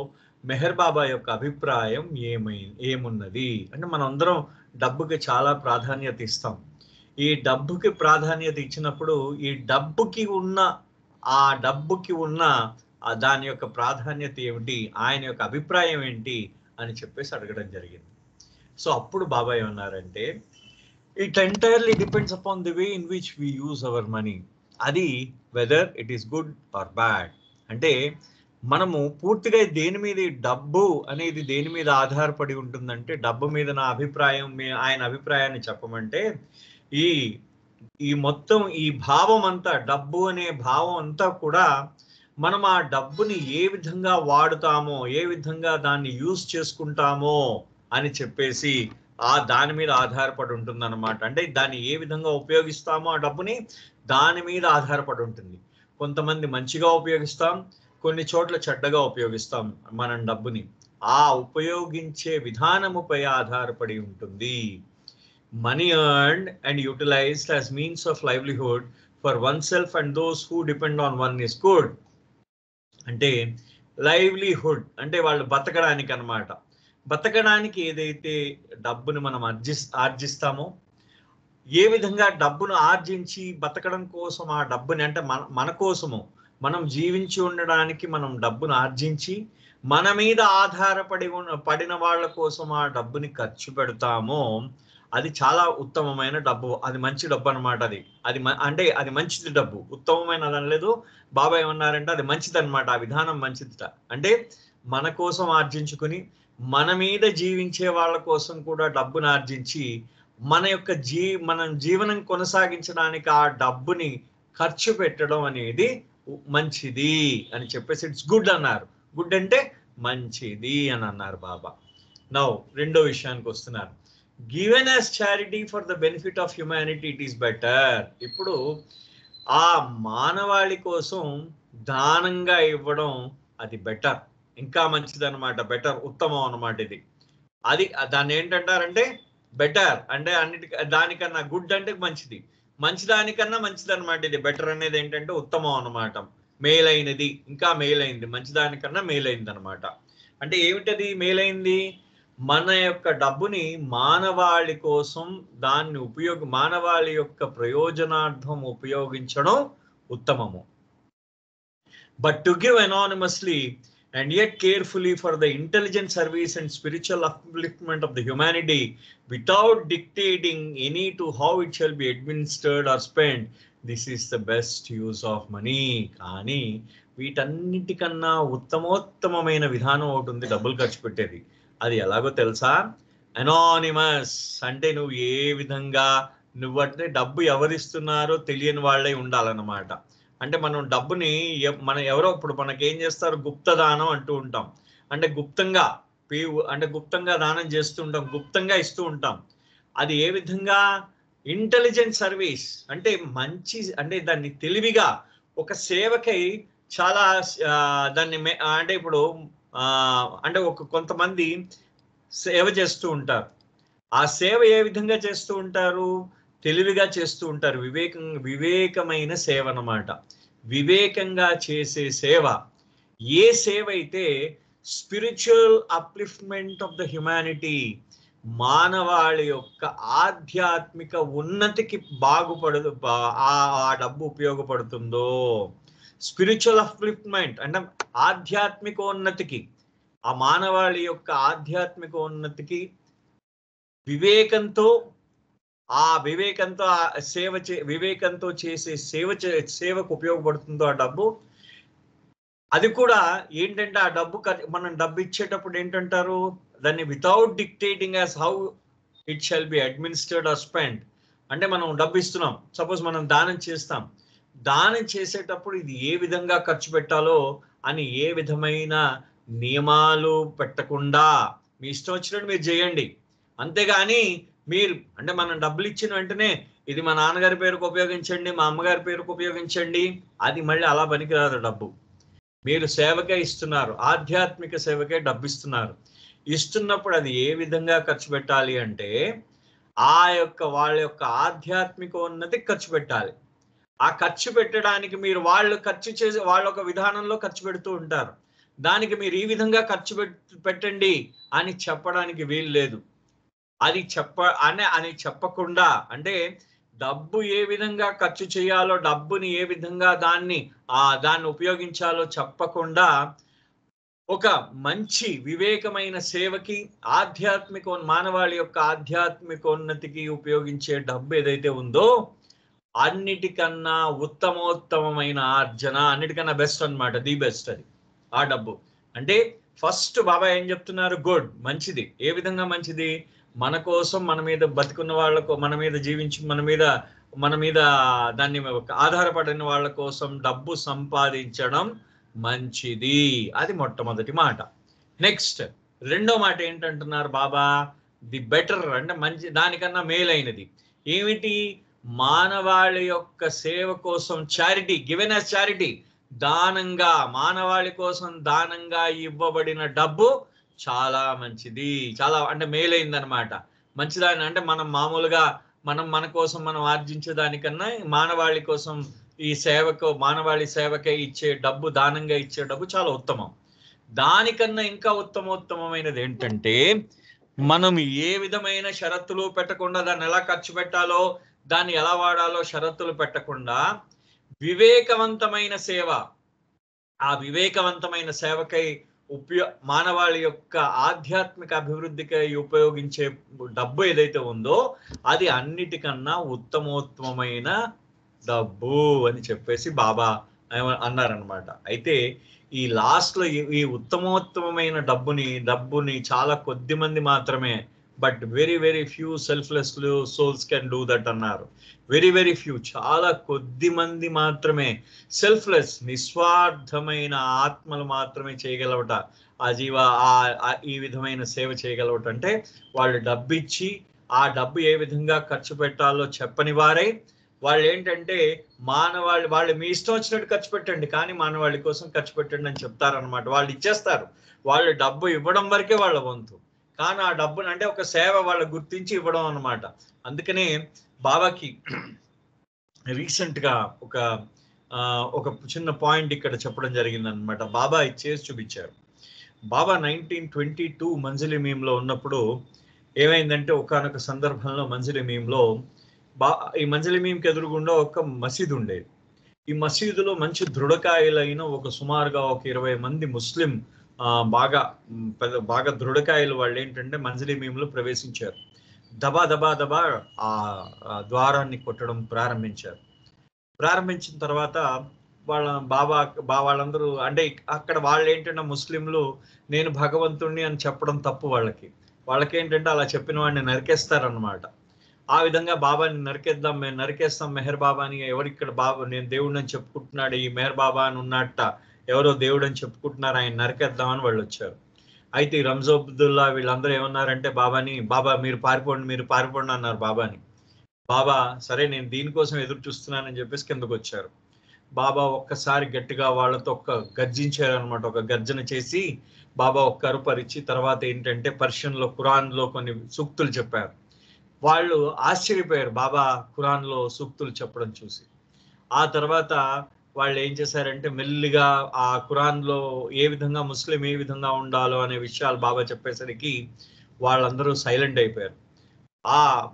మెహర్ బాబా యొక్క అభిప్రాయం ఏమున్నది అంటే, మనందరం డబ్బుకి చాలా ప్రాధాన్యత ఇస్తాం. ఈ డబ్బుకి ప్రాధాన్యత ఇచ్చినప్పుడు ఈ డబ్బుకి ఉన్న దాని యొక్క ప్రాధాన్యత ఏమిటి, ఆయన యొక్క అభిప్రాయం ఏంటి అని చెప్పేసి అడగడం జరిగింది. సో అప్పుడు బాబా ఏమన్నారంటే, it entirely depends upon the way in which we use our money. అది whether it is good or bad. అంటే మనము పూర్తిగా దేని మీద డబ్బు అనేది దేని మీద ఆధారపడి ఉంటుందంటే, డబ్బు మీద నా అభిప్రాయం, ఆయన అభిప్రాయాన్ని చెప్పమంటే, ఈ మొత్తం ఈ భావం అంతా, డబ్బు అనే భావం అంతా కూడా మనం ఆ డబ్బుని ఏ విధంగా వాడుతామో, ఏ విధంగా దాన్ని యూజ్ చేసుకుంటామో అని చెప్పేసి దాని మీద ఆధారపడి ఉంటుంది అన్నమాట. అంటే దాన్ని ఏ విధంగా ఉపయోగిస్తామో ఆ డబ్బుని దాని మీద ఆధారపడి ఉంటుంది. కొంతమంది మంచిగా ఉపయోగిస్తాం, కొన్ని చోట్ల చెడ్డగా ఉపయోగిస్తాం మనం డబ్బుని. ఆ ఉపయోగించే విధానముపై ఆధారపడి ఉంటుంది. Money earned and utilised as means of livelihood for oneself and those who depend on one is good. అంటే లైవ్లీహుడ్ అంటే వాళ్ళు బతకడానికి అన్నమాట. బతకడానికి ఏదైతే డబ్బుని మనం ఆర్జిస్తామో, ఏ విధంగా డబ్బును ఆర్జించి బతకడం కోసం ఆ డబ్బుని, అంటే మన కోసము మనం జీవించి ఉండడానికి మనం డబ్బును ఆర్జించి మన మీద పడిన వాళ్ళ కోసం ఆ డబ్బుని ఖర్చు పెడతామో, అది చాలా ఉత్తమమైన డబ్బు. అది మంచి డబ్బు అనమాట. అంటే అది మంచిది డబ్బు. ఉత్తమమైన అది అనలేదు. బాబా ఏమన్నారంటే అది మంచిది అనమాట. ఆ విధానం మంచిదిట. అంటే మన కోసం ఆర్జించుకుని మన మీద జీవించే వాళ్ళ కోసం కూడా డబ్బును ఆర్జించి మనం జీవనం కొనసాగించడానికి ఆ డబ్బుని ఖర్చు పెట్టడం అనేది మంచిది అని చెప్పేసి ఇట్స్ గుడ్ అన్నారు. గుడ్ అంటే మంచిది అని అన్నారు బాబా. నౌ రెండో విషయానికి వస్తున్నారు. Given as charity for the benefit of humanity it is better. ఇప్పుడు ఆ మానవాళి కోసం దానంగా ఇవ్వడం అది బెటర్, ఇంకా మంచిది అనమాట. బెటర్, ఉత్తమం అనమాట ఇది. దాన్ని ఏంటంటారంటే బెటర్ అంటే దానికన్నా గుడ్ అంటే మంచిది, మంచి దానికన్నా మంచిది అనమాట ఇది. బెటర్ అనేది ఏంటంటే ఉత్తమం అనమాట, మేలైనది, ఇంకా మేలైంది, మంచిదానికన్నా మేలైంది అనమాట. అంటే ఏమిటది మేలైంది? మన యొక్క డబ్బుని మానవాళి కోసం మానవాళి యొక్క ప్రయోజనార్థం ఉపయోగించడం ఉత్తమము. But to give anonymously and yet carefully for the intelligent service and spiritual upliftment of the humanity without dictating any to how it shall be administered or spent, this is the best use of money. కానీ వీటన్నిటికన్నా ఉత్తమోత్తమైన విధానం ఒకటి ఉంది డబ్బులు ఖర్చు పెట్టేది. అది ఎలాగో తెలుసా? అనానిమస్. అంటే నువ్వు ఏ విధంగా నువ్వంటే డబ్బు ఎవరిస్తున్నారో తెలియని వాళ్ళే ఉండాలన్నమాట. అంటే మనం డబ్బుని ఎవరో ఇప్పుడు మనకేం చేస్తారు, గుప్తదానం అంటూ ఉంటాం. అంటే గుప్తంగా దానం చేస్తూ ఉంటాం, గుప్తంగా ఇస్తూ ఉంటాం. అది ఏ విధంగా? ఇంటెలిజెంట్ సర్వీస్ అంటే అంటే దాన్ని తెలివిగా ఒక సేవకై చాలా దాన్ని అంటే ఇప్పుడు అంటే కొంతమంది సేవ చేస్తూ ఉంటారు. ఆ సేవ ఏ విధంగా చేస్తూ ఉంటారు? తెలివిగా చేస్తూ ఉంటారు. వివేకమైన సేవ అన్నమాట. వివేకంగా చేసే సేవ. ఏ సేవ అయితే spiritual upliftment of the humanity, మానవాళి యొక్క ఆధ్యాత్మిక ఉన్నతికి ఆ డబ్బు ఉపయోగపడుతుందో, స్పిరిచువల్ అప్లిఫ్ట్మెంట్ అంటే ఆధ్యాత్మికోన్నతికి, ఆ మానవాళి యొక్క ఆధ్యాత్మికోన్నతికి వివేకంతో వివేకంతో చేసే సేవకు ఉపయోగపడుతుందో ఆ డబ్బు, అది కూడా ఏంటంటే ఆ డబ్బు మనం డబ్బు ఇచ్చేటప్పుడు ఏంటంటారు, దాన్ని without dictating as how it shall be administered or spend. అంటే మనం డబ్బు ఇస్తున్నాం, సపోజ్ మనం దానం చేస్తాం, దానం చేసేటప్పుడు ఇది ఏ విధంగా ఖర్చు పెట్టాలో అని ఏ విధమైన నియమాలు పెట్టకుండా మీ ఇష్టం వచ్చినట్టు మీరు చేయండి. అంతేగాని అంటే మనం డబ్బులు ఇచ్చిన వెంటనే ఇది మా నాన్నగారి పేరుకు ఉపయోగించండి, మా అమ్మగారి పేరుకు ఉపయోగించండి, అది మళ్ళీ అలా పనికిరాదు. డబ్బు మీరు సేవకే ఇస్తున్నారు, ఆధ్యాత్మిక సేవకే డబ్బు ఇస్తున్నప్పుడు అది ఏ విధంగా ఖర్చు పెట్టాలి అంటే వాళ్ళ యొక్క ఆధ్యాత్మిక ఉన్నతి ఖర్చు పెట్టాలి. ఆ ఖర్చు పెట్టడానికి వాళ్ళు ఖర్చు చేసి వాళ్ళ ఒక విధానంలో ఖర్చు పెడుతూ ఉంటారు. దానికి మీరు ఈ విధంగా ఖర్చు పెట్టండి అని చెప్పడానికి వీలు లేదు. అది చెప్పకుండా, అంటే డబ్బు ఏ విధంగా ఖర్చు చేయాలో, డబ్బుని ఏ విధంగా దాన్ని ఉపయోగించాలో చెప్పకుండా ఒక మంచి వివేకమైన సేవకి, మానవాళి యొక్క ఆధ్యాత్మికోన్నతికి ఉపయోగించే డబ్బు ఏదైతే ఉందో అన్నిటికన్నా ఉత్తమోత్తమైన ఆర్జన, అన్నిటికన్నా బెస్ట్ అన్నమాట, ది బెస్ట్ అది. ఆ డబ్బు. అంటే ఫస్ట్ బాబా ఏం చెప్తున్నారు? గుడ్, మంచిది. ఏ విధంగా మంచిది? మన కోసం, మన మీద బతికున్న వాళ్ళకు, మన మీద జీవించి మన మీద దాన్ని ఆధారపడిన వాళ్ళ కోసం డబ్బు సంపాదించడం మంచిది. అది మొట్టమొదటి మాట. నెక్స్ట్ రెండో మాట ఏంటంటున్నారు బాబా? ది బెటర్, అంటే మంచి, దానికన్నా మేలైనది ఏమిటి? మానవాళి యొక్క సేవ కోసం చారిటీ, గివెన్ యాజ్ చారిటీ, దానంగా, మానవాళి కోసం దానంగా ఇవ్వబడిన డబ్బు చాలా మంచిది, చాలా అంటే మేలైందనమాట. మంచిదాని అంటే మనం మామూలుగా మన కోసం మనం ఆర్జించే దానికన్నా మానవాళి కోసం ఈ సేవకు, మానవాళి సేవకే ఇచ్చే డబ్బు, దానంగా ఇచ్చే డబ్బు చాలా ఉత్తమం. దానికన్నా ఇంకా ఉత్తమోత్తమైనది ఏంటంటే, మనం ఏ విధమైన షరతులు పెట్టకుండా దాన్ని ఎలా ఖర్చు పెట్టాలో, దాన్ని ఎలా వాడాలో షరతులు పెట్టకుండా వివేకవంతమైన సేవ, ఆ వివేకవంతమైన సేవకై మానవాళి యొక్క ఆధ్యాత్మిక అభివృద్ధికై ఉపయోగించే డబ్బు ఏదైతే ఉందో అది అన్నిటికన్నా ఉత్తమోత్తమైన డబ్బు అని చెప్పేసి బాబా అన్నారనమాట. అయితే ఈ లాస్ట్ లో ఈ ఉత్తమోత్తమైన డబ్బుని చాలా కొద్ది మంది మాత్రమే, but very very few selfless souls can do that అన్నారు. వెరీ వెరీ ఫ్యూ, చాలా కొద్ది మంది మాత్రమే సెల్ఫ్లెస్, నిస్వార్థమైన ఆత్మలు మాత్రమే చేయగలవట ఈ విధమైన సేవ చేయగలవట. అంటే వాళ్ళు డబ్బు ఇచ్చి ఆ డబ్బు ఏ విధంగా ఖర్చు పెట్టాలో చెప్పని వారై, వాళ్ళు ఏంటంటే వాళ్ళు మీ ఇష్టం వచ్చినట్టు ఖర్చు పెట్టండి, కానీ మానవాళి కోసం ఖర్చు పెట్టండి అని చెప్తారనమాట. వాళ్ళు ఇచ్చేస్తారు, వాళ్ళు డబ్బు ఇవ్వడం వరకే వాళ్ళ వంతు, కానీ ఆ డబ్బును అంటే ఒక సేవ వాళ్ళు గుర్తించి ఇవ్వడం అనమాట. అందుకనే బాబాకి రీసెంట్ గా ఒక చిన్న పాయింట్ ఇక్కడ చెప్పడం జరిగింది అనమాట. బాబా చేసి చూపించారు. బాబా 1922 మంజిలి మీంలో ఉన్నప్పుడు ఏమైందంటే, ఒకానొక సందర్భంలో మంజిలి మీంలో ఈ మంజిలి మీంకి ఎదురుగుండా ఒక మసీదు ఉండేది. ఈ మసీదులో మంచి దృఢకాయలైన సుమారుగా ఒక 20 మంది ముస్లిం బాగా దృఢకాయలు వాళ్ళు ఏంటంటే మంజిలి మీంలో ప్రవేశించారు. దబా దబా దబా ఆ ద్వారాన్ని కొట్టడం ప్రారంభించిన తర్వాత వాళ్ళందరూ అంటే అక్కడ వాళ్ళు ఏంటంటే ముస్లింలు నేను భగవంతుణ్ణి అని చెప్పడం తప్పు. వాళ్ళకేంటంటే అలా చెప్పిన వాడిని నరికేస్తారనమాట. ఆ విధంగా బాబాని మేము నరికేస్తాం మెహర్ బాబాని, ఎవరిక్కడ బాబా నేను దేవుడు అని చెప్పుకుంటున్నాడు, ఈ మెహర్ బాబా అని ఉన్నట్ట ఎవరో దేవుడు అని చెప్పుకుంటున్నారు, ఆయన నరికేద్దామని వాళ్ళు వచ్చారు. అయితే ఈ రంజాబుద్దుల్లా వీళ్ళందరూ ఏమన్నారంటే బాబా మీరు పారిపోండి అన్నారు బాబాని. బాబా సరే నేను దీనికోసం ఎదురు చూస్తున్నానని చెప్పేసి కిందకు వచ్చారు. బాబా ఒక్కసారి గట్టిగా వాళ్ళతో గర్జించారు అనమాట. ఒక గర్జన చేసి బాబా ఒక్క అరుపరిచి తర్వాత ఏంటంటే పర్షియన్లో ఖురాన్లో కొన్ని సూక్తులు చెప్పారు. వాళ్ళు ఆశ్చర్యపోయారు బాబా ఖురాన్లో సూక్తులు చెప్పడం చూసి. ఆ తర్వాత వాళ్ళు ఏం చేశారంటే మెల్లిగా ఆ ఖురాన్లో ఏ విధంగా ముస్లిం ఏ విధంగా ఉండాలో అనే విషయాలు బాబా చెప్పేసరికి వాళ్ళందరూ సైలెంట్ అయిపోయారు.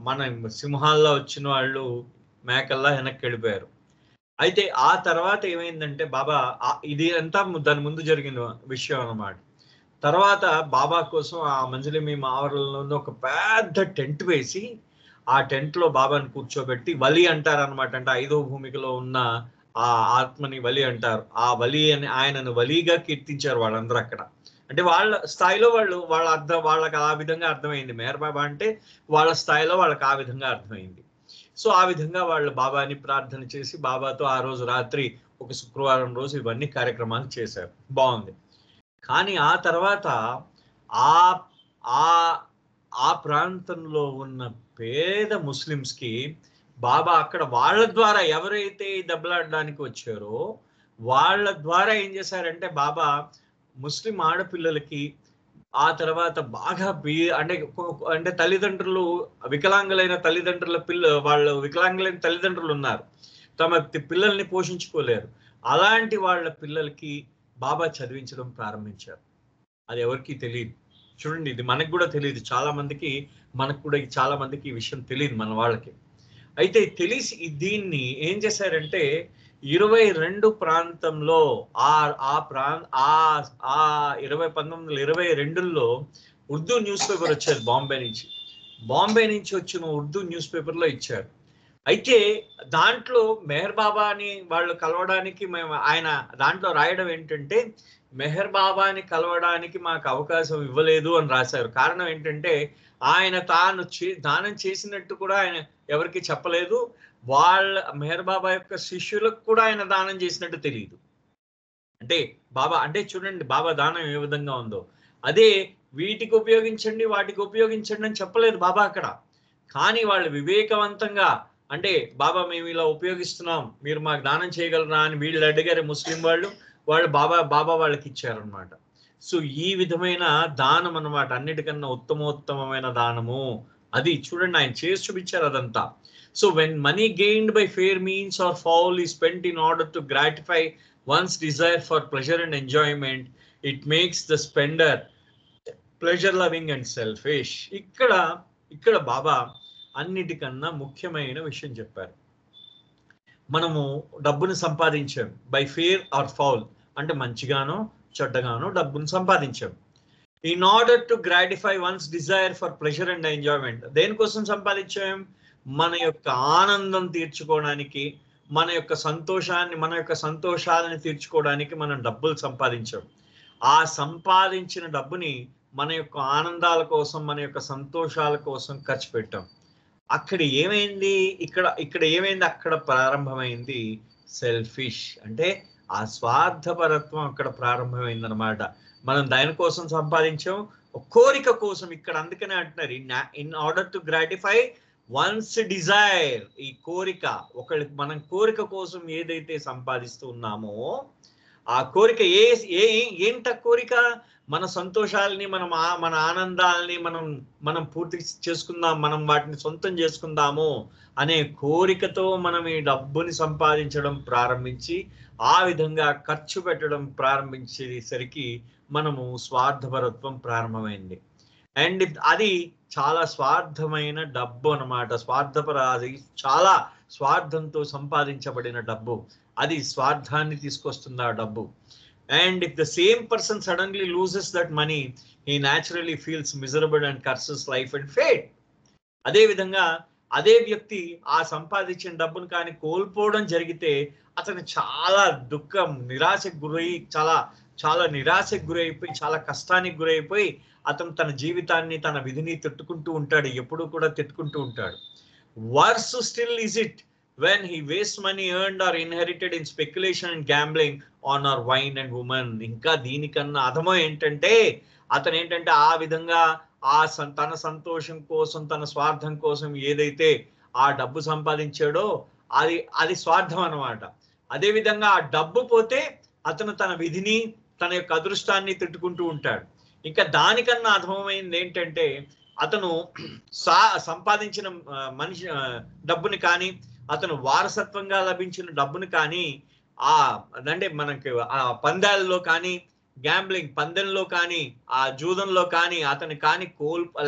మన సింహాల్లో వచ్చిన వాళ్ళు మేకల్లా వెనక్కి వెళ్ళిపోయారు. అయితే ఆ తర్వాత ఏమైందంటే బాబా ఇది అంతా దాని ముందు జరిగిన విషయం అన్నమాట. తర్వాత బాబా కోసం ఆ మంజిలి మీం ఆవరణలో ఒక పెద్ద టెంట్ వేసి ఆ టెంట్ లో బాబాని కూర్చోబెట్టి వలి అంటారనమాట. అంటే 5వ భూమికలో ఉన్న ఆ ఆత్మని వలి అంటారు. ఆ వలి అని ఆయనను వలిగా కీర్తించారు వాళ్ళందరూ అక్కడ. అంటే వాళ్ళ స్థాయిలో వాళ్ళకి ఆ విధంగా అర్థమైంది. మెహర్ బాబా అంటే వాళ్ళ స్థాయిలో వాళ్ళకి ఆ విధంగా అర్థమైంది. సో ఆ విధంగా వాళ్ళు బాబాని ప్రార్థన చేసి బాబాతో ఆ రోజు రాత్రి ఒక శుక్రవారం రోజు ఇవన్నీ కార్యక్రమాలు చేశారు. బాగుంది. కానీ ఆ తర్వాత ఆ ప్రాంతంలో ఉన్న పేద ముస్లిమ్స్కి బాబా అక్కడ వాళ్ళ ద్వారా ఎవరైతే దెబ్బలాడడానికి వచ్చారో వాళ్ళ ద్వారా ఏం చేశారంటే బాబా ముస్లిం ఆడపిల్లలకి ఆ తర్వాత బాగా అంటే తల్లిదండ్రులు వికలాంగులైన తల్లిదండ్రుల వాళ్ళు వికలాంగులైన తల్లిదండ్రులు ఉన్నారు, తమ పిల్లల్ని పోషించుకోలేరు. అలాంటి వాళ్ళ పిల్లలకి బాబా చదివించడం ప్రారంభించారు. అది ఎవరికి తెలియదు. చూడండి, ఇది మనకు కూడా తెలియదు, మనకు కూడా చాలా మందికి ఈ విషయం తెలియదు మన వాళ్ళకి. అయితే తెలిసి దీన్ని ఏం చేశారంటే 22 ప్రాంతంలో 1922లో ఉర్దూ న్యూస్ పేపర్ వచ్చేది బాంబే నుంచి వచ్చిన ఉర్దూ న్యూస్ పేపర్లో ఇచ్చారు. అయితే దాంట్లో మెహర్ బాబాని వాళ్ళు కలవడానికి మేము ఆయన దాంట్లో రాయడం ఏంటంటే మెహర్ బాబాని కలవడానికి మాకు అవకాశం ఇవ్వలేదు అని రాశారు. కారణం ఏంటంటే ఆయన తాను దానం చేసినట్టు కూడా ఆయన ఎవరికి చెప్పలేదు. వాళ్ళ మెహర్ బాబా యొక్క శిష్యులకు కూడా ఆయన దానం చేసినట్టు తెలియదు. అంటే బాబా అంటే చూడండి బాబా దానం ఏ విధంగా ఉందో, అదే వీటికి ఉపయోగించండి వాటికి ఉపయోగించండి అని చెప్పలేదు బాబా అక్కడ. కానీ వాళ్ళు వివేకవంతంగా అంటే బాబా మేము ఇలా ఉపయోగిస్తున్నాం, మీరు మాకు దానం చేయగలరా అని వీళ్ళు అడిగారు ముస్లిం వాళ్ళు బాబా వాళ్ళకి ఇచ్చారనమాట. సో ఈ విధమైన దానం అన్నమాట అన్నిటికన్నా ఉత్తమోత్తమైన దానము. అది చూడండి ఆయన చేసి చూపించారు అదంతా. So when money gained by fair means or foul is spent in order to gratify one's desire for pleasure and enjoyment, it makes the spender pleasure loving and selfish. ఇక్కడ బాబా అన్నిటికన్నా ముఖ్యమైన విషయం చెప్పారు. మనము డబ్బును సంపాదించాం బై ఫెయిర్ ఆర్ ఫౌల్, అంటే మంచిగానో చెడ్డగానో డబ్బును సంపాదించాం. In order to gratify one's desire for pleasure and enjoyment, దేనికోసం సంపాదించాం? మన యొక్క ఆనందం తీర్చుకోవడానికి, మన యొక్క సంతోషాలని తీర్చుకోవడానికి మనం డబ్బులు సంపాదించాం. ఆ సంపాదించిన డబ్బుని మన యొక్క ఆనందాల కోసం, మన యొక్క సంతోషాల కోసం ఖర్చు పెట్టాం. అక్కడ ఏమైంది? ఇక్కడ ఏమైంది? అక్కడ ప్రారంభమైంది సెల్ఫిష్, అంటే ఆ స్వార్థపరత్వం అక్కడ ప్రారంభమైంది అనమాట. మనం దానికోసం సంపాదించాం, కోరిక కోసం. ఇక్కడ అందుకనే అంటున్నారు in order to gratify one's desire, ఈ కోరిక మనం కోరిక కోసం ఏదైతే సంపాదిస్తూ ఉన్నామో ఆ కోరిక ఏంట కోరిక? మన సంతోషాలని మన ఆనందాలని మనం పూర్తి చేసుకుందాం, మనం వాటిని సొంతం చేసుకుందాము అనే కోరికతో మనం ఈ డబ్బుని సంపాదించడం ప్రారంభించి ఆ విధంగా ఖర్చు పెట్టడం ప్రారంభించేసరికి మనము స్వార్థపరత్వం ప్రారంభమైంది. అండ్ అది చాలా స్వార్థమైన డబ్బు అన్నమాట. స్వార్థపరాది చాలా స్వార్థంతో సంపాదించబడిన డబ్బు, అది స్వార్థాన్ని తీసుకొస్తుంది ఆ డబ్బు. And if the same person suddenly loses that money, he naturally feels miserable and curses life and fate. అదే విధంగా అదే వ్యక్తి ఆ సంపాదించిన డబ్బును కానీ కోల్పోవడం జరిగితే అతను చాలా దుఃఖం, నిరాశకు గురై చాలా నిరాశకు గురైపోయి చాలా కష్టానికి గురైపోయి అతను తన జీవితాన్ని తన విధిని తిట్టుకుంటూ ఉంటాడు, ఎప్పుడూ కూడా తిట్టుకుంటూ ఉంటాడు. Worse still is it when he wastes money earned or inherited in speculation and gambling on our wine and women. ఇంకా దీనికన్నా అధమం ఏంటంటే అతను ఏంటంటే ఆ విధంగా తన సంతోషం కోసం, తన స్వార్థం కోసం ఏదైతే ఆ డబ్బు సంపాదించాడో అది స్వార్థం అన్నమాట. అదే విధంగా ఆ డబ్బు పోతే అతను తన విధిని, తన యొక్క అదృష్టాన్ని తిట్టుకుంటూ ఉంటాడు. ఇంకా దానికన్నా అధమమైంది ఏంటంటే అతను సంపాదించిన డబ్బుని కానీ, అతను వారసత్వంగా లభించిన డబ్బుని కానీ అంటే మనకి ఆ పందాలలో కానీ, గ్యాంబ్లింగ్ పందెంలో కానీ, ఆ జూదంలో కానీ అతను కానీ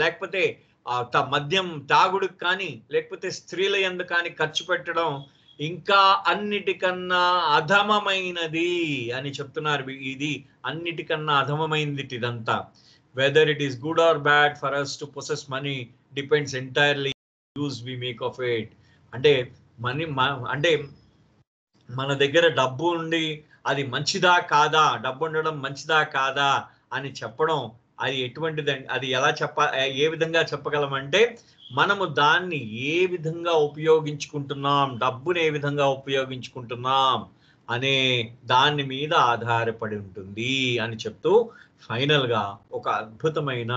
లేకపోతే మద్యం తాగుడుకు కానీ, లేకపోతే స్త్రీల యందు కానీ ఖర్చు పెట్టడం ఇంకా అన్నిటికన్నా అధమమైనది అని చెప్తున్నారు. ఇది అన్నిటికన్నా అధమమైనది ఇదంతా. Whether it is good or bad for us to possess money depends entirely on the use we make of it. అంటే అంటే మన దగ్గర డబ్బు ఉండి అది మంచిదా కాదా, డబ్బు ఉండడం మంచిదా కాదా అని చెప్పడం అది ఎటువంటిది, అది ఏ విధంగా చెప్పగలమంటే మనము దాన్ని ఏ విధంగా ఉపయోగించుకుంటున్నాం, డబ్బుని ఏ విధంగా ఉపయోగించుకుంటున్నాం అనే దాని మీద ఆధారపడి ఉంటుంది అని చెప్తూ ఫైనల్ గా ఒక అద్భుతమైన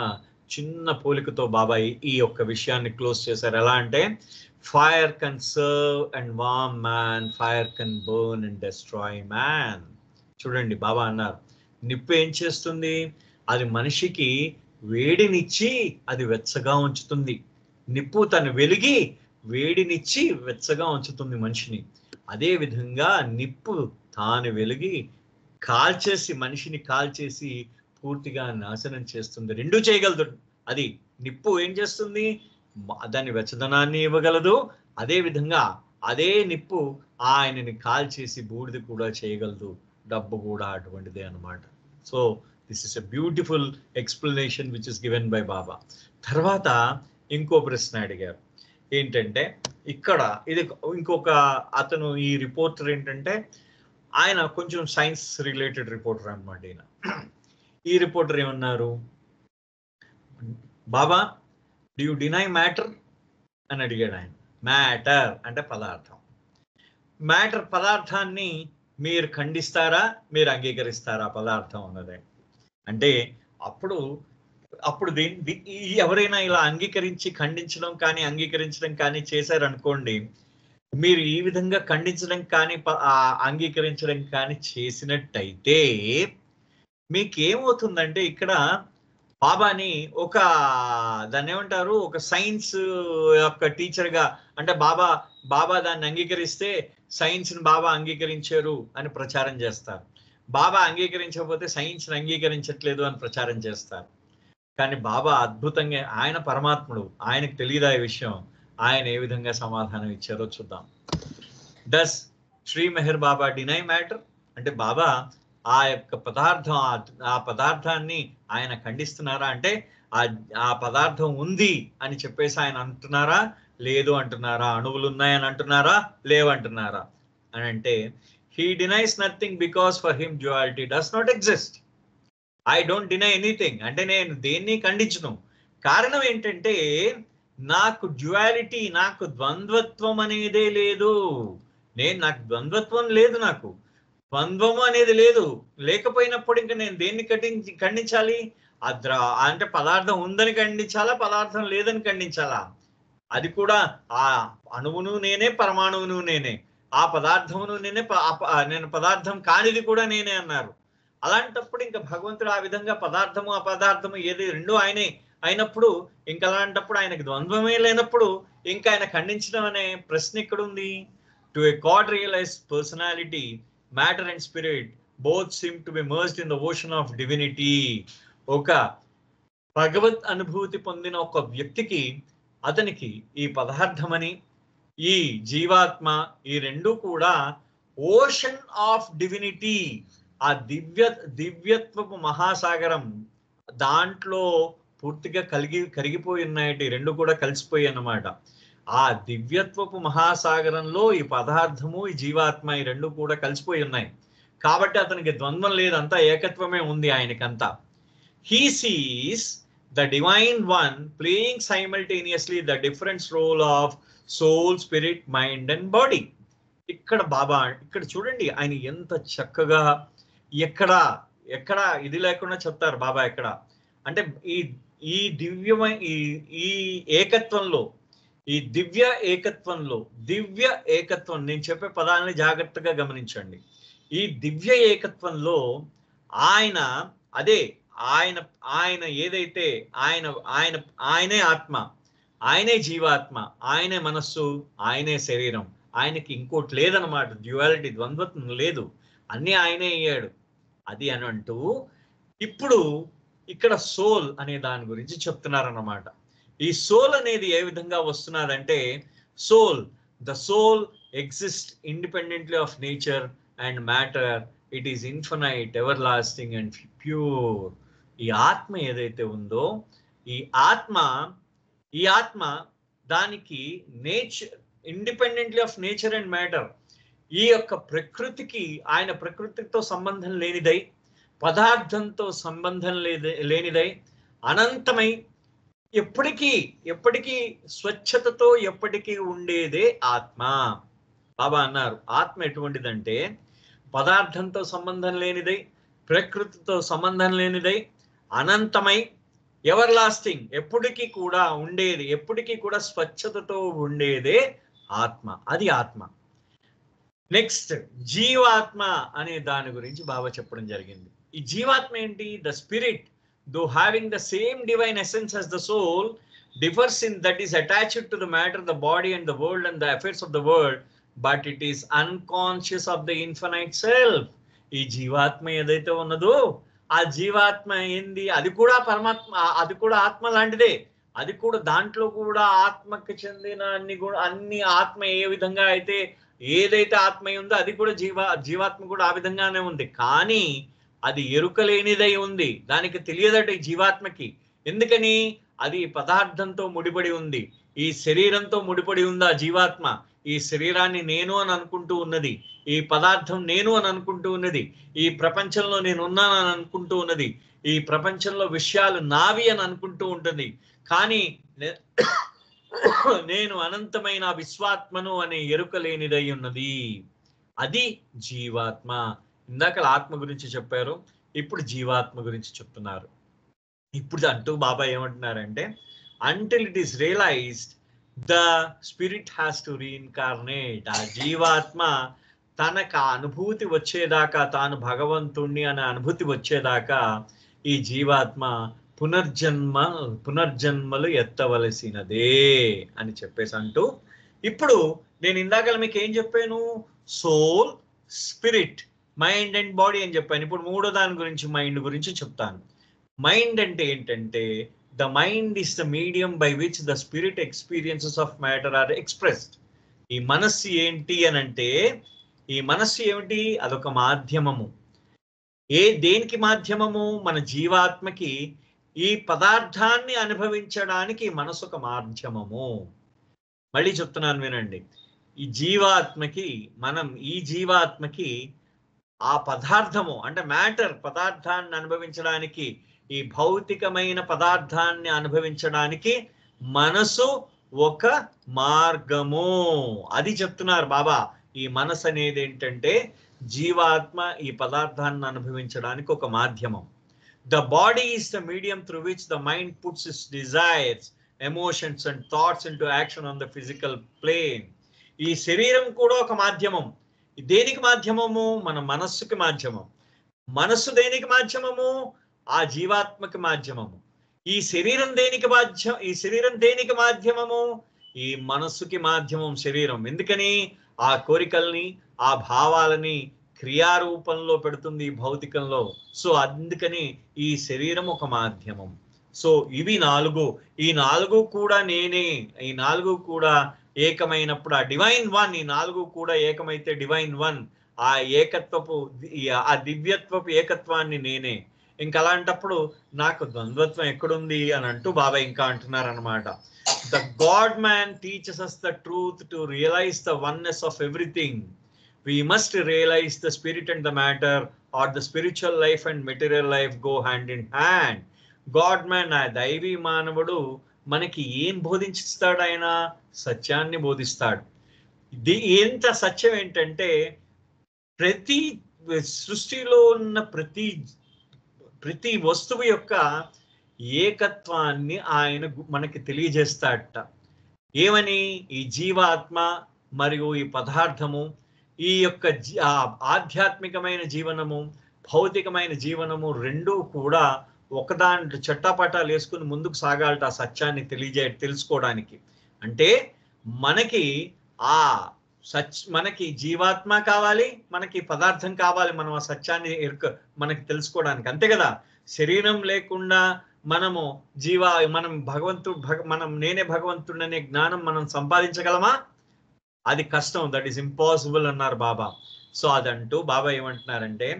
చిన్న పోలికతో బాబాయ్ ఈ యొక్క విషయాన్ని క్లోజ్ చేశారు. ఎలా అంటే fire can serve and warm man, fire can burn and destroy man. చూడండి బాబా అన్నారు నిప్పు ఏం చేస్తుంది? అది మనిషికి వేడినిచ్చి అది వెచ్చగా ఉంచుతుంది. నిప్పు తను వెలిగి వేడినిచ్చి వెచ్చగా ఉంచుతుంది మనిషిని. అదే విధంగా నిప్పు తాను వెలిగి మనిషిని కాల్చేసి పూర్తిగా నాశనం చేస్తుంది. రెండూ చేయగలదు. అది నిప్పు ఏం చేస్తుంది? దాని వెచ్చదనాన్ని ఇవ్వగలదు. అదే విధంగా అదే నిప్పు ఆయనని కాల్చేసి బూడిద కూడా చేయగలదు. డబ్బు కూడా అటువంటిదే అన్నమాట. So this is a beautiful explanation which is given by Baba. తర్వాత ఇంకో ప్రశ్న అడిగారు. ఏంటంటే ఇక్కడ ఇది ఇంకొక అతను ఈ రిపోర్టర్ ఏంటంటే ఆయన కొంచెం సైన్స్ రిలేటెడ్ రిపోర్టర్ అనమాట. ఈయన ఈ రిపోర్టర్ ఏమన్నారు, బాబా డు యు డినై మ్యాటర్ అని అడిగాడు ఆయన. మ్యాటర్ అంటే పదార్థం, మ్యాటర్ పదార్థాన్ని మీరు ఖండిస్తారా, మీరు అంగీకరిస్తారా పదార్థం అన్నదే. అంటే అప్పుడు ఎవరైనా ఇలా అంగీకరించి ఖండించడం కానీ అంగీకరించడం కానీ చేశారనుకోండి, మీరు ఈ విధంగా ఖండించడం కానీ అంగీకరించడం కానీ చేసినట్టయితే మీకేమవుతుందంటే ఇక్కడ బాబాని ఒక దాన్ని ఏమంటారు, ఒక సైన్స్ యొక్క టీచర్గా, అంటే బాబా దాన్ని అంగీకరిస్తే సైన్స్ని బాబా అంగీకరించారు అని ప్రచారం చేస్తారు, బాబా అంగీకరించకపోతే సైన్స్ని అంగీకరించట్లేదు అని ప్రచారం చేస్తారు. కానీ బాబా అద్భుతంగా, ఆయన పరమాత్ముడు, ఆయనకు తెలియదా ఈ విషయం, ఆయన ఏ విధంగా సమాధానం ఇచ్చారో చూద్దాం. Does Shri Meher Baba deny matter? అంటే బాబా ఆ యొక్క పదార్థాన్ని ఆయన ఖండిస్తున్నారా, అంటే ఆ పదార్థం ఉంది అని చెప్పేసి ఆయన అంటున్నారా, లేదు అంటున్నారా, అణువులు ఉన్నాయని అంటున్నారా, లేవంటున్నారా అని అంటే, he denies nothing because for him duality does not exist. I don't deny anything. అంటే నేను దేన్ని ఖండించను. కారణం ఏంటంటే నాకు డ్యుయాలిటీ, నాకు ద్వంద్వత్వం అనేదే లేదు. నాకు ద్వంద్వత్వం లేదు, నాకు ద్వంద్వము అనేది లేదు. లేకపోయినప్పుడు ఇంకా నేను దేన్ని ఖండించాలి? అంటే పదార్థం ఉందని ఖండించాలా, పదార్థం లేదని ఖండించాలా? అది కూడా ఆ అణువును నేనే, పరమాణువును నేనే, ఆ పదార్థమును నేనే, నేను పదార్థం కానిది కూడా నేనే అన్నారు. అలాంటప్పుడు ఇంకా భగవంతుడు ఆ విధంగా పదార్థము అపదార్థము ఏది రెండు ఆయనే అయినప్పుడు, ఇంకా అలాంటప్పుడు ఆయనకు ద్వంద్వమే లేనప్పుడు ఇంకా ఆయన ఖండించడం అనే ప్రశ్న ఎక్కడుంది? To a God realised personality, matter and spirit both seem to be merged in the ocean of divinity. ఒక భగవత్ అనుభూతి పొందిన ఒక వ్యక్తికి, అతనికి ఈ పదార్థమని ఈ జీవాత్మ ఈ రెండు కూడా ఓషన్ ఆఫ్ డివినిటీ, ఆ దివ్యత్వపు మహాసాగరం, దాంట్లో పూర్తిగా కరిగిపోయి ఉన్నాయి, రెండు కూడా కలిసిపోయి అన్నమాట. ఆ దివ్యత్వపు మహాసాగరంలో ఈ పదార్థము ఈ జీవాత్మ ఈ రెండు కూడా కలిసిపోయి ఉన్నాయి కాబట్టి అతనికి ద్వంద్వం లేదు, అంతా ఏకత్వమే ఉంది ఆయనకంతా. He sees the divine one playing simultaneously the different role of soul, spirit, mind and body. ఇక్కడ బాబా ఇక్కడ చూడండి, ఆయన ఎంత చక్కగా ఎక్కడ ఇది లేకుండా చెప్తారు బాబా. ఎక్కడ అంటే ఈ దివ్యమై ఈ ఏకత్వంలో, ఈ దివ్య ఏకత్వం, నేను చెప్పే పదాలని జాగ్రత్తగా గమనించండి. ఈ దివ్య ఏకత్వంలో ఆయన ఏదైతే ఆయనే ఆత్మ, ఆయనే జీవాత్మ, ఆయనే మనస్సు, ఆయనే శరీరం, ఆయనకి ఇంకోటి లేదన్నమాట. డ్యువాలిటీ, ద్వంద్వత్వం లేదు, అన్నీ ఆయనే అయ్యాడు. అది అని అంటూ ఇప్పుడు ఇక్కడ సోల్ అనే దాని గురించి చెప్తున్నారన్నమాట. ఈ సోల్ అనేది ఏ విధంగా వస్తున్నదంటే, the soul exist independently of nature and matter. It is infinite, everlasting and pure. ఈ ఆత్మ ఏదైతే ఉందో, ఈ ఆత్మ దానికి nature, independently of nature and matter, ఈ యొక్క ప్రకృతికి, ఆయన ప్రకృతితో సంబంధం లేనిదై, పదార్థంతో సంబంధం లేనిదై, అనంతమై, ఎప్పటికీ స్వచ్ఛతతో ఎప్పటికీ ఉండేదే ఆత్మ. బాబా అన్నారు, ఆత్మ ఎటువంటిదంటే పదార్థంతో సంబంధం లేనిదై, ప్రకృతితో సంబంధం లేనిదై, అనంతమై, ఎవర్ లాస్టింగ్, ఎప్పటికీ కూడా ఉండేది, ఎప్పటికీ కూడా స్వచ్ఛతతో ఉండేదే ఆత్మ. అది ఆత్మ. నెక్స్ట్ జీవాత్మ అనే దాని గురించి బాబా చెప్పడం జరిగింది. ఈ జీవాత్మ ఏంటి? The spirit, though having the same divine essence as the soul, differs in that is attached to the matter, the body and the world and the affairs of the world, but it is unconscious of the infinite self. ఈ జీవాత్మ ఏదైతే ఉన్నదో, ఆ జీవాత్మ ఏంది? అది కూడా పరమాత్మ, అది కూడా ఆత్మ లాంటిదే. అది కూడా, దాంట్లో కూడా ఆత్మకి చెందిన అన్ని ఆత్మ ఏ విధంగా అయితే ఏదైతే ఆత్మ ఉందో అది కూడా జీవాత్మ కూడా ఆ విధంగానే ఉంది. కానీ అది ఎరుకలేనిదై ఉంది, దానికి తెలియదట ఈ జీవాత్మకి. ఎందుకని? అది పదార్థంతో ముడిపడి ఉంది. ఈ శరీరంతో ముడిపడి ఉంది ఆ జీవాత్మ. ఈ శరీరాన్ని నేను అని అనుకుంటూ ఉన్నది, ఈ పదార్థం నేను అని అనుకుంటూ ఉన్నది, ఈ ప్రపంచంలో నేను ఉన్నానని అనుకుంటూ ఉన్నది, ఈ ప్రపంచంలో విషయాలు నావి అని అనుకుంటూ ఉంటుంది. కానీ నేను అనంతమైన విశ్వాత్మను అనే ఎరుక లేనిదై ఉన్నది. అది జీవాత్మ. ఇందాక ఆత్మ గురించి చెప్పారు, ఇప్పుడు జీవాత్మ గురించి చెప్తున్నారు. ఇప్పుడు అంటూ బాబా ఏమంటున్నారంటే, until it is realized the spirit has to reincarnate. ఆ జీవాత్మ తనకు ఆ అనుభూతి వచ్చేదాకా, తాను భగవంతుణ్ణి అనే అనుభూతి వచ్చేదాకా ఈ జీవాత్మ పునర్జన్మలు ఎత్తవలసినదే అని చెప్పేసి అంటూ, ఇప్పుడు నేను ఇందాక మీకు ఏం చెప్పాను, soul, spirit, mind and body అని చెప్పాను. ఇప్పుడు మూడో దాని గురించి, మైండ్ గురించి చెప్తాను. మైండ్ అంటే ఏంటంటే, the mind is the medium by which the spirit experiences of matter are expressed. ఈ మనస్సు ఏంటి అని అంటే, ఈ మనస్సు ఏమిటి, అదొక మాధ్యమము. దేనికి మాధ్యమము? మన జీవాత్మకి ఈ పదార్థాన్ని అనుభవించడానికి మనసు ఒక మాధ్యమము. మళ్ళీ చెప్తున్నాను వినండి. ఈ జీవాత్మకి ఆ పదార్థము అంటే మ్యాటర్, పదార్థాన్ని అనుభవించడానికి, ఈ భౌతికమైన పదార్థాన్ని అనుభవించడానికి మనసు ఒక మార్గము. అది చెప్తున్నారు బాబా. ఈ మనసు అనేది ఏంటంటే, జీవాత్మ ఈ పదార్థాన్ని అనుభవించడానికి ఒక మాధ్యమం. The body is the medium through which the mind puts its desires, emotions and thoughts into action on the physical plane. ఈ శరీరం కూడా ఒక మాధ్యమం. దేనికి మాధ్యమము? మన మనస్సుకి మాధ్యమం. మనస్సు దేనికి మాధ్యమము? ఆ జీవాత్మకి మాధ్యమము. ఈ శరీరం దేనికి మాధ్యమము? ఈ మనస్సుకి మాధ్యమం శరీరం. ఎందుకని? ఆ కోరికల్ని, ఆ భావాలని క్రియారూపంలో పెడుతుంది ఈ భౌతికంలో. సో అందుకని ఈ శరీరం ఒక మాధ్యమం. సో ఇవి నాలుగు, ఈ నాలుగు కూడా నేనే. ఈ నాలుగు కూడా ఏకమైనప్పుడు ఆ డివైన్ వన్, ఈ నాలుగు కూడా ఏకమైతే డివైన్ వన్, ఆ ఏకత్వపు, ఆ దివ్యత్వపు ఏకత్వాన్ని నేనే. ఇంకా అలాంటప్పుడు నాకు ద్వంద్వత్వం ఎక్కడుంది అని అంటూ బాబా ఇంకా అంటున్నారు అనమాట. The God man teachers us the truth to realize the oneness of everything. We must realize the spirit and the matter, or the spiritual life and material life go hand in hand. God man, ఆ దైవీ మానవుడు మనకి ఏం బోధించిస్తాడు? ఆయన సత్యాన్ని బోధిస్తాడు. ఎంత సత్యం ఏంటంటే, ప్రతి సృష్టిలో ఉన్న ప్రతి వస్తువు యొక్క ఏకత్వాన్ని ఆయన మనకి తెలియజేస్తాడట. ఏమని? ఈ జీవాత్మ మరియు ఈ పదార్థము, ఈ యొక్క ఆధ్యాత్మికమైన జీవనము, భౌతికమైన జీవనము రెండూ కూడా ఒకదాని చట్టాపటాలు వేసుకుని ముందుకు సాగాలట ఆ సత్యాన్ని తెలుసుకోవడానికి. అంటే మనకి మనకి జీవాత్మ కావాలి, మనకి పదార్థం కావాలి, మనం ఆ సత్యాన్ని మనకి తెలుసుకోవడానికి. అంతే కదా? శరీరం లేకుండా మనం నేనే భగవంతుడు అనే జ్ఞానం మనం సంపాదించగలమా? అది కష్టం. దట్ ఈస్ ఇంపాసిబుల్ అన్నారు బాబా. సో అదంటూ బాబా ఏమంటున్నారంటే,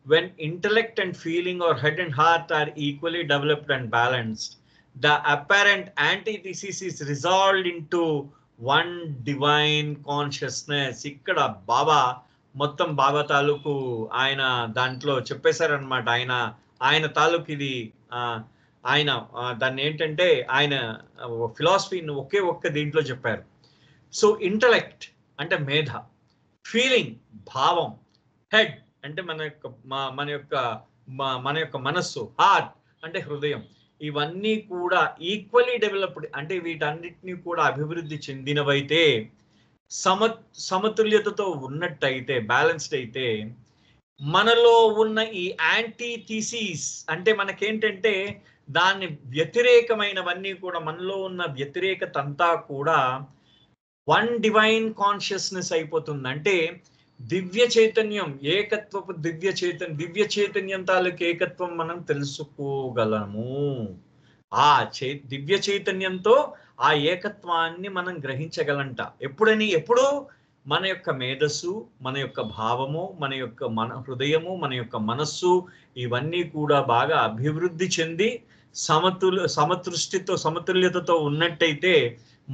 when intellect and feeling or head and heart are equally developed and balanced, the apparent antithesis is resolved into one divine consciousness. ఇక్కడ బాబా మొత్తం బాబా తాలూకు ఆయన దాంట్లో చెప్పేశారనమాట. ఆయన తాలూకు ఇది ఆయన దాన్ని ఏంటంటే ఆయన ఫిలాసఫీని ఒక్క దీంట్లో చెప్పారు. సో ఇంటలెక్ట్ అంటే మేధ, ఫీలింగ్ భావం, హెడ్ అంటే మన యొక్క మనస్సు, హార్ట్ అంటే హృదయం, ఇవన్నీ కూడా ఈక్వల్లీ డెవలప్డ్ అంటే వీటన్నిటినీ కూడా అభివృద్ధి చెందినవైతే, సమతుల్యతతో ఉన్నట్టయితే, బ్యాలెన్స్డ్ అయితే, మనలో ఉన్న ఈ యాంటీథీసిస్ అంటే మనకేంటంటే దాన్ని వ్యతిరేకమైనవన్నీ కూడా, మనలో ఉన్న వ్యతిరేకత అంతా కూడా వన్ డివైన్ కాన్షియస్నెస్ అయిపోతుంది. అంటే దివ్య చైతన్యం, ఏకత్వపు దివ్య చైతన్యం తాలూకు ఏకత్వం మనం తెలుసుకోగలము. ఆ దివ్య చైతన్యంతో ఆ ఏకత్వాన్ని మనం గ్రహించగలంట. ఎప్పుడు మన యొక్క మేధస్సు, మన యొక్క భావము, మన హృదయము, మన యొక్క మనస్సు ఇవన్నీ కూడా బాగా అభివృద్ధి చెంది సమదృష్టితో సమతుల్యతతో ఉన్నట్టయితే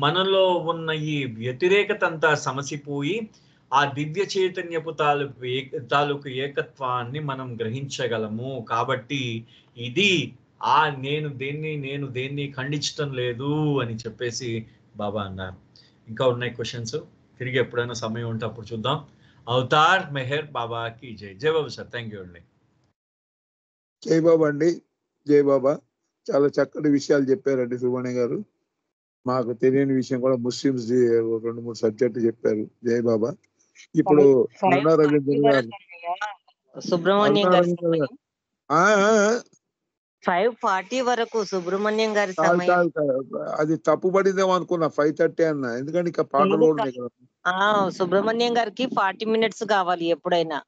మనలో ఉన్న ఈ వ్యతిరేకత అంతా సమసిపోయి ఆ దివ్య చైతన్యపు తాలూకు ఏకత్వాన్ని మనం గ్రహించగలము. కాబట్టి ఇది నేను దేన్ని ఖండించటం లేదు అని చెప్పేసి బాబా అన్నారు. ఇంకా ఉన్నాయి క్వశ్చన్స్, తిరిగి ఎప్పుడైనా సమయం ఉంటే అప్పుడు చూద్దాం. అవతార్ మెహర్ బాబాకి జై. జై బాబు సార్, థ్యాంక్ యూ అండి. జై బాబా అండి, జై బాబా. చాలా చక్కటి విషయాలు చెప్పారండి సుబ్రహ్మణ్య గారు. మాకు తెలియని విషయం కూడా ముస్లిమ్స్ 2-3 సబ్జెక్టు చెప్పారు. జై బాబా. ఇప్పుడు అన్నా రవీంద్ర గారు, సుబ్రహ్మణ్యం అన్నా గారి రవీంద్ర గారు, 5:40 వరకు సుబ్రహ్మణ్యం గారి సమయం. కాదు, అది తప్పుపడిందేమో అనుకున్నా. 5:30 అన్న, ఎందుకంటే ఇంకా పాటలు కూడా ఉన్నాయి కదా. సుబ్రహ్మణ్యం గారికి 40 minutes కావాలి ఎప్పుడైనా.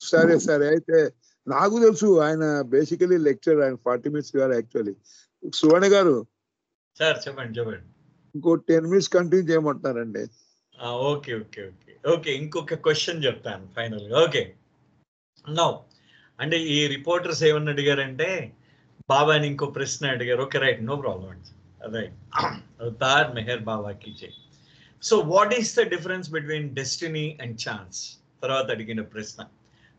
సరే సరే, అయితే నాకు తెలుసు ఆయన బేసికలీ లెక్చర్, ఆయన 40 minutes కాదు యాక్చువల్లీ. సువర్ణ గారు సార్ చెప్పండి. ఇంకో 10 minutes కంటిన్యూ చేయమంటున్నారండి. ఓకే ఓకే ఓకే ఓకే ఇంకొక క్వశ్చన్ చెప్తాను ఫైనల్ గా. ఓకే, నౌ అంటే ఈ రిపోర్టర్స్ ఏమన్నా అడిగారంటే బాబాని ఇంకో ప్రశ్న అడిగారు. ఓకే రైట్, నో ప్రాబ్లం అండి. రైట్, అవతార్ మెహర్ బాబాకి జై. So what is the difference between destiny and chance? తర్వాత అడిగిన ప్రశ్న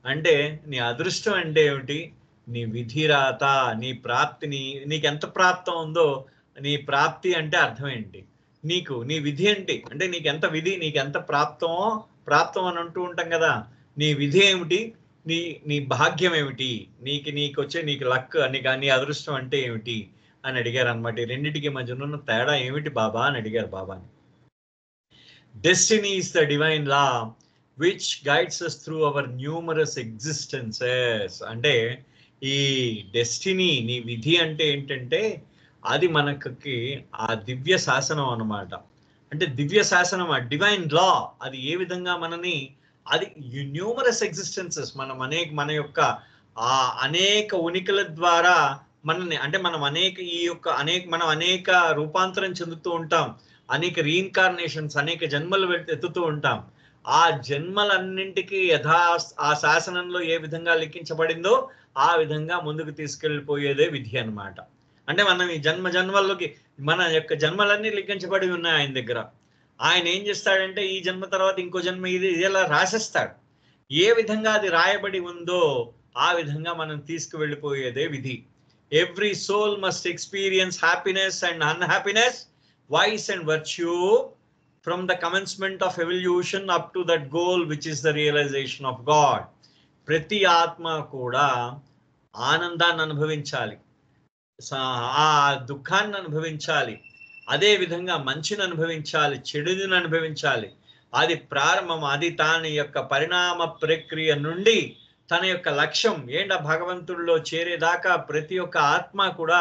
అంటే నీ అదృష్టం అంటే ఏమిటి, నీ విధిరాత, నీ ప్రాప్తిని, నీకు ఎంత ప్రాప్తం ఉందో, నీ ప్రాప్తి అంటే అర్థం ఏంటి, నీకు నీ విధి ఏంటి అంటే నీకు ఎంత విధి, నీకు ఎంత ప్రాప్తం అని అంటూ ఉంటాం కదా. నీ విధి ఏమిటి, నీ భాగ్యం ఏమిటి, నీకు వచ్చే నీకు లక్, నీ అదృష్టం అంటే ఏమిటి అని అడిగారు అనమాట. ఈ రెండింటికి మధ్య ఉన్న తేడా ఏమిటి బాబా అని అడిగారు బాబాని. Destiny is the divine law which guides us through our numerous existences. అంటే ఈ డెస్టినీ, నీ విధి అంటే ఏంటంటే అది మనకి ఆ దివ్య శాసనం అన్నమాట. అంటే దివ్య శాసనం, ఆ డివైన్ లా, అది ఏ విధంగా మనని, అది న్యూమరస్ ఎగ్జిస్టెన్సెస్, మన యొక్క ఆ అనేక ఉనికిల ద్వారా మనని, అంటే మనం అనేక రూపాంతరం చెందుతూ ఉంటాం, అనేక రీఇన్కార్నేషన్స్, అనేక జన్మలు ఎత్తుతూ ఉంటాం. ఆ జన్మలన్నింటికి ఆ శాసనంలో ఏ విధంగా లిఖించబడిందో ఆ విధంగా ముందుకు తీసుకెళ్ళిపోయేదే విధి అన్నమాట. అంటే మనం ఈ జన్మల్లోకి మన యొక్క జన్మలన్నీ లిఖించబడి ఉన్నాయి ఆయన దగ్గర. ఆయన ఏం చేస్తాడంటే ఈ జన్మ తర్వాత ఇంకో జన్మ, ఇది ఇలా రాసేస్తాడు. ఏ విధంగా అది రాయబడి ఉందో ఆ విధంగా మనం తీసుకువెళ్ళిపోయేదే విధి. Every soul must experience happiness and unhappiness, vice and virtue from the commencement of evolution up to that goal which is the realization of God. ప్రతి ఆత్మ కూడా ఆనందాన్ని అనుభవించాలి, ఆ దుఃఖాన్ని అనుభవించాలి, అదే విధంగా మంచిని అనుభవించాలి, చెడుని అనుభవించాలి. అది ప్రారంభం, అది తన యొక్క పరిణామ ప్రక్రియ నుండి తన యొక్క లక్ష్యం ఏంటో భగవంతుడిలో చేరేదాకా ప్రతి ఒక్క ఆత్మ కూడా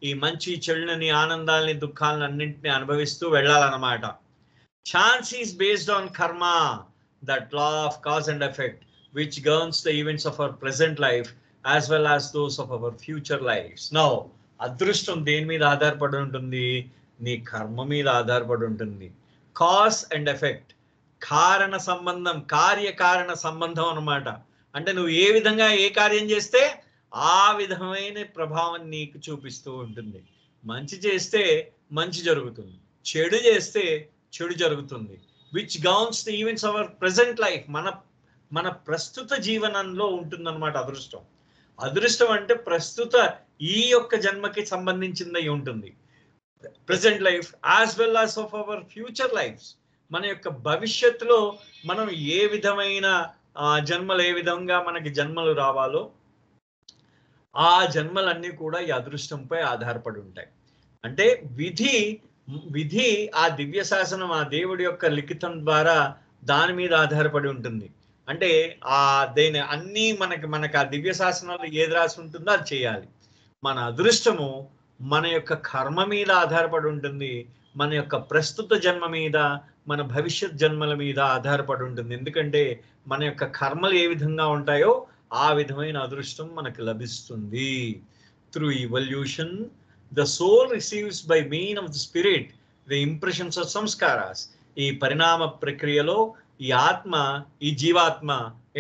ఈ మంచి చెడుని, ఆనందాలని, దుఃఖాలను అన్నింటినీ అనుభవిస్తూ వెళ్ళాలన్నమాట. Chance is based on karma, that law of cause and effect, which governs the events of our present life as well as those of our future lives. Now, adrushtam deni meeda ఆధారపడి ఉంటుంది, నీ కర్మ మీద ఆధారపడి ఉంటుంది. కాజ్ అండ్ ఎఫెక్ట్, కారణ సంబంధం, కార్యకారణ సంబంధం అన్నమాట. అంటే నువ్వు ఏ విధంగా ఏ కార్యం చేస్తే ఆ విధమైన ప్రభావం నీకు చూపిస్తూ ఉంటుంది. మంచి చేస్తే మంచి జరుగుతుంది, చెడు చేస్తే చెడు జరుగుతుంది. Which governs the events our present life, మన ప్రస్తుత జీవనంలో ఉంటుందన్నమాట అదృష్టం. అదృష్టం అంటే ప్రస్తుత ఈ యొక్క జన్మకి సంబంధించిందై ఉంటుంది. Present life as well as of our future lives, మన యొక్క భవిష్యత్తులో మనం ఏ విధమైన జన్మలు, ఏ విధంగా మనకి జన్మలు రావాలో ఆ జన్మలన్నీ కూడా ఈ అదృష్టంపై ఆధారపడి ఉంటాయి. అంటే విధి ఆ దివ్య శాసనం, ఆ దేవుడి యొక్క లిఖితం ద్వారా దాని మీద ఆధారపడి ఉంటుంది. అంటే దేని అన్నీ మనకి ఆ దివ్య శాసనంలో ఏది రాసి ఉంటుందో అది చేయాలి. మన అదృష్టము మన యొక్క కర్మ మీద ఆధారపడి ఉంటుంది, మన యొక్క ప్రస్తుత జన్మ మీద, మన భవిష్యత్ జన్మల మీద ఆధారపడి ఉంటుంది. ఎందుకంటే మన యొక్క కర్మలు ఏ విధంగా ఉంటాయో ఆ విధమైన అదృష్టం మనకు లభిస్తుంది. Through evolution the soul receives by means of the spirit the impressions of samskaras. ఈ పరిణామ ప్రక్రియలో ఈ ఆత్మ, ఈ జీవాత్మ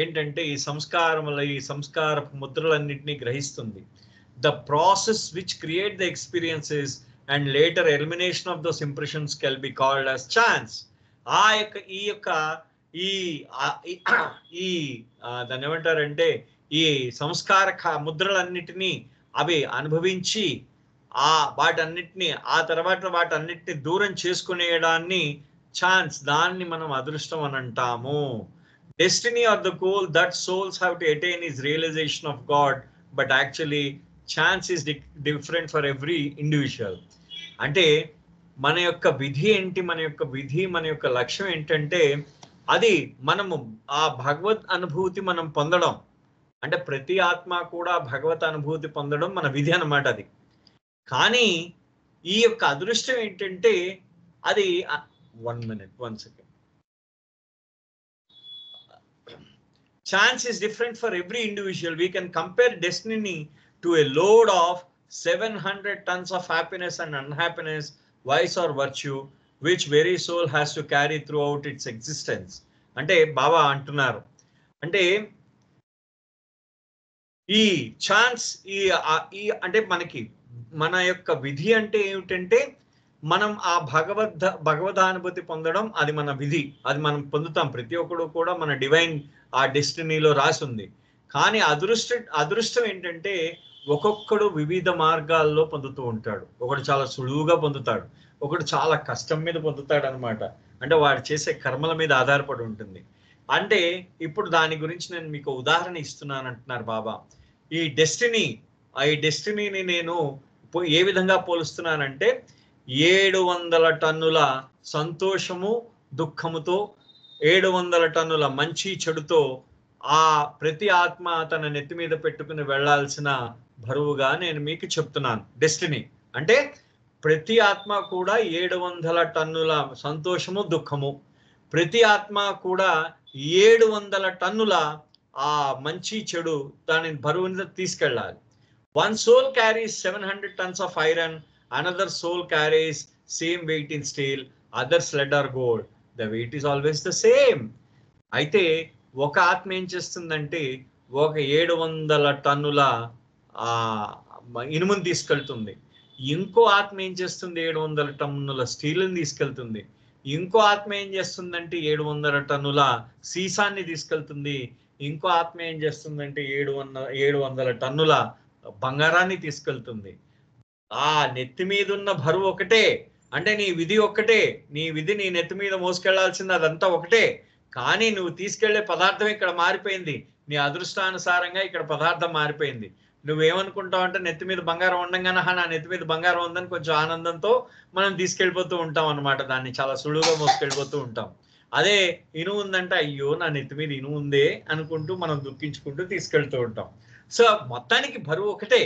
ఏంటంటే ఈ సంస్కారముల, ఈ సంస్కార ముద్రలన్నింటినీ గ్రహిస్తుంది. the process which create the experiences and later elimination of those impressions can be called as chance. దాన్ని ఏమంటారంటే ఈ సంస్కార ముద్రలన్నిటినీ అవి అనుభవించి వాటన్నిటిని ఆ తర్వాత వాటన్నిటిని దూరం చేసుకునేయడాన్ని ఛాన్స్, దాన్ని మనం అదృష్టం అని అంటాము. Destiny or the goal that souls have to attain is realization of God, but actually chance is different for every individual. అంటే మన యొక్క విధి ఏంటి, మన యొక్క లక్ష్యం ఏంటంటే అది మనము ఆ భగవత్ అనుభూతి మనం పొందడం. అంటే ప్రతి ఆత్మ కూడా భగవత్ అనుభూతి పొందడం మన విధి అన్నమాట అది. కానీ ఈ యొక్క అదృష్టం ఏంటంటే అది 1 minute 1 second. Chance is different for every individual. We can compare destiny to a load of 700 tons of happiness and unhappiness, vice or virtue, which very soul has to carry throughout its existence. అంటే బాబా అంటున్నారు, అంటే ఈ ఛాన్స్ ఈ అంటే మనకి మన యొక్క విధి అంటే ఏమిటంటే మనం ఆ భగవదానుభూతి పొందడం, అది మన విధి, అది మనం పొందుతాం. ప్రతి ఒక్కడు కూడా మన డివైన్ ఆ డెస్టినీలో రాసి ఉంది. కానీ అదృష్టం ఏంటంటే ఒక్కొక్కడు వివిధ మార్గాల్లో పొందుతూ ఉంటాడు. ఒకడు చాలా సులువుగా పొందుతాడు, ఒకడు చాలా కష్టం మీద పొందుతాడు అనమాట. అంటే వాడు చేసే కర్మల మీద ఆధారపడి ఉంటుంది. అంటే ఇప్పుడు దాని గురించి నేను మీకు ఉదాహరణ ఇస్తున్నాను అంటున్నారు బాబా. ఈ డెస్టినీని నేను ఏ విధంగా పోలుస్తున్నానంటే 700 టన్నుల సంతోషము దుఃఖముతో, 700 టన్నుల మంచి చెడుతో ఆ ప్రతి ఆత్మ తన నెత్తి మీద పెట్టుకుని వెళ్లాల్సిన బరువుగా నేను మీకు చెప్తున్నాను. డెస్టినీ అంటే ప్రతి ఆత్మ కూడా 700 టన్నుల సంతోషము దుఃఖము, ప్రతి ఆత్మ కూడా 700 టన్నుల ఆ మంచి చెడు దాని బరువుని తీసుకెళ్ళాలి. One soul carries 700 tons of iron, another soul carries same weight in steel, others lead or gold. The weight is always the same. అయితే ఒక ఆత్మ ఏం చేస్తుందంటే ఒక 700 టన్నుల ఇనుమును తీసుకెళ్తుంది, ఇంకో ఆత్మ ఏం చేస్తుంది 700 టన్నుల స్టీల్ని తీసుకెళ్తుంది, ఇంకో ఆత్మ ఏం చేస్తుందంటే 700 టన్నుల సీసాన్ని తీసుకెళ్తుంది, ఇంకో ఆత్మ ఏం చేస్తుందంటే 700 టన్నుల బంగారాన్ని తీసుకెళ్తుంది. ఆ నెత్తి మీద ఉన్న బరువు ఒకటే, అంటే నీ విధి ఒక్కటే, నీ విధి నీ నెత్తి మీద మోసుకెళ్లాల్సింది అదంతా ఒకటే. కానీ నువ్వు తీసుకెళ్లే పదార్థం ఇక్కడ మారిపోయింది, నీ అదృష్టానుసారంగా ఇక్కడ పదార్థం మారిపోయింది. నువ్వేమనుకుంటావు అంటే నెత్తి మీద బంగారం ఉండగానే నా నెత్తి మీద బంగారం ఉందని కొంచెం ఆనందంతో మనం తీసుకెళ్ళిపోతూ ఉంటాం అనమాట. దాన్ని చాలా సులువుగా మోసుకెళ్ళిపోతూ ఉంటాం. అదే ఇనుము ఉందంటే అయ్యో నా నెత్తి మీద ఇనుము ఉందే అనుకుంటూ మనం దుఃఖించుకుంటూ తీసుకెళ్తూ ఉంటాం. సో మొత్తానికి బరువు ఒకటే.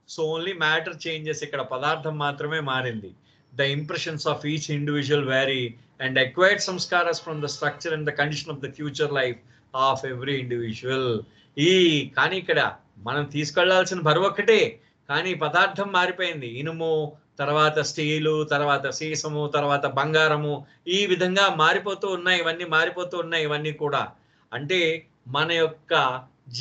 సో ఓన్లీ మ్యాటర్ చేంజెస్, ఇక్కడ పదార్థం మాత్రమే మారింది. The impressions of each individual vary and acquired samskaras from the structure and the condition of the future life of every individual. కానీ ఇక్కడ మనం తీసుకెళ్లాల్సిన బరువు ఒక్కటే, కానీ పదార్థం మారిపోయింది. ఇనుము, తర్వాత స్టీలు, తర్వాత సీసము, తర్వాత బంగారము, ఈ విధంగా మారిపోతూ ఉన్నాయి. ఇవన్నీ మారిపోతూ ఉన్నాయి. ఇవన్నీ కూడా అంటే మన యొక్క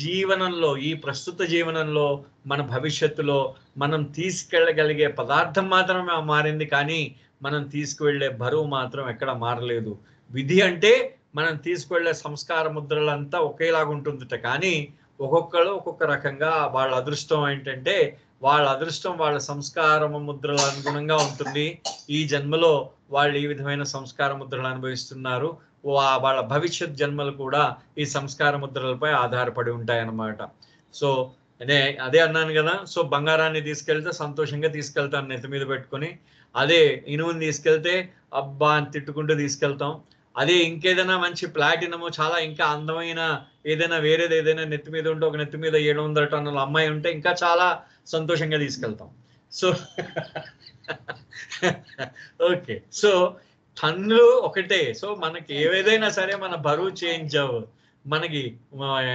జీవనంలో, ఈ ప్రస్తుత జీవనంలో, మన భవిష్యత్తులో మనం తీసుకెళ్ళగలిగే పదార్థం మాత్రమే మారింది, కానీ మనం తీసుకువెళ్ళే బరువు మాత్రం ఎక్కడ మారలేదు. విధి అంటే మనం తీసుకువెళ్ళే సంస్కార ముద్రలంతా ఒకేలాగా ఉంటుందిట, కానీ ఒక్కొక్కరు ఒక్కొక్క రకంగా వాళ్ళ అదృష్టం ఏంటంటే వాళ్ళ అదృష్టం వాళ్ళ సంస్కార ముద్రల అనుగుణంగా ఉంటుంది. ఈ జన్మలో వాళ్ళు ఈ విధమైన సంస్కార ముద్రలు అనుభవిస్తున్నారు. వాళ్ళ భవిష్యత్ జన్మలు కూడా ఈ సంస్కార ముద్రలపై ఆధారపడి ఉంటాయి అన్నమాట. సో అదే అన్నాను కదా. సో బంగారాన్ని తీసుకెళ్తే సంతోషంగా తీసుకెళ్తాను నెత్తి మీద పెట్టుకొని, అదే ఇనుముని తీసుకెళ్తే అబ్బా అని తిట్టుకుంటూ తీసుకెళ్తాం. అదే ఇంకేదైనా మంచి ప్లాటినము, చాలా ఇంకా అందమైన ఏదైనా వేరేది ఏదైనా నెత్తి మీద ఉంటే, ఒక నెత్తి మీద 700 టన్నుల అమ్మాయి ఉంటే ఇంకా చాలా సంతోషంగా తీసుకెళ్తాం. సో ఓకే, సో టన్నులు ఒకటే. సో మనకి ఏదైనా సరే మన బరువు చేంజ్ అవ్వదు, మనకి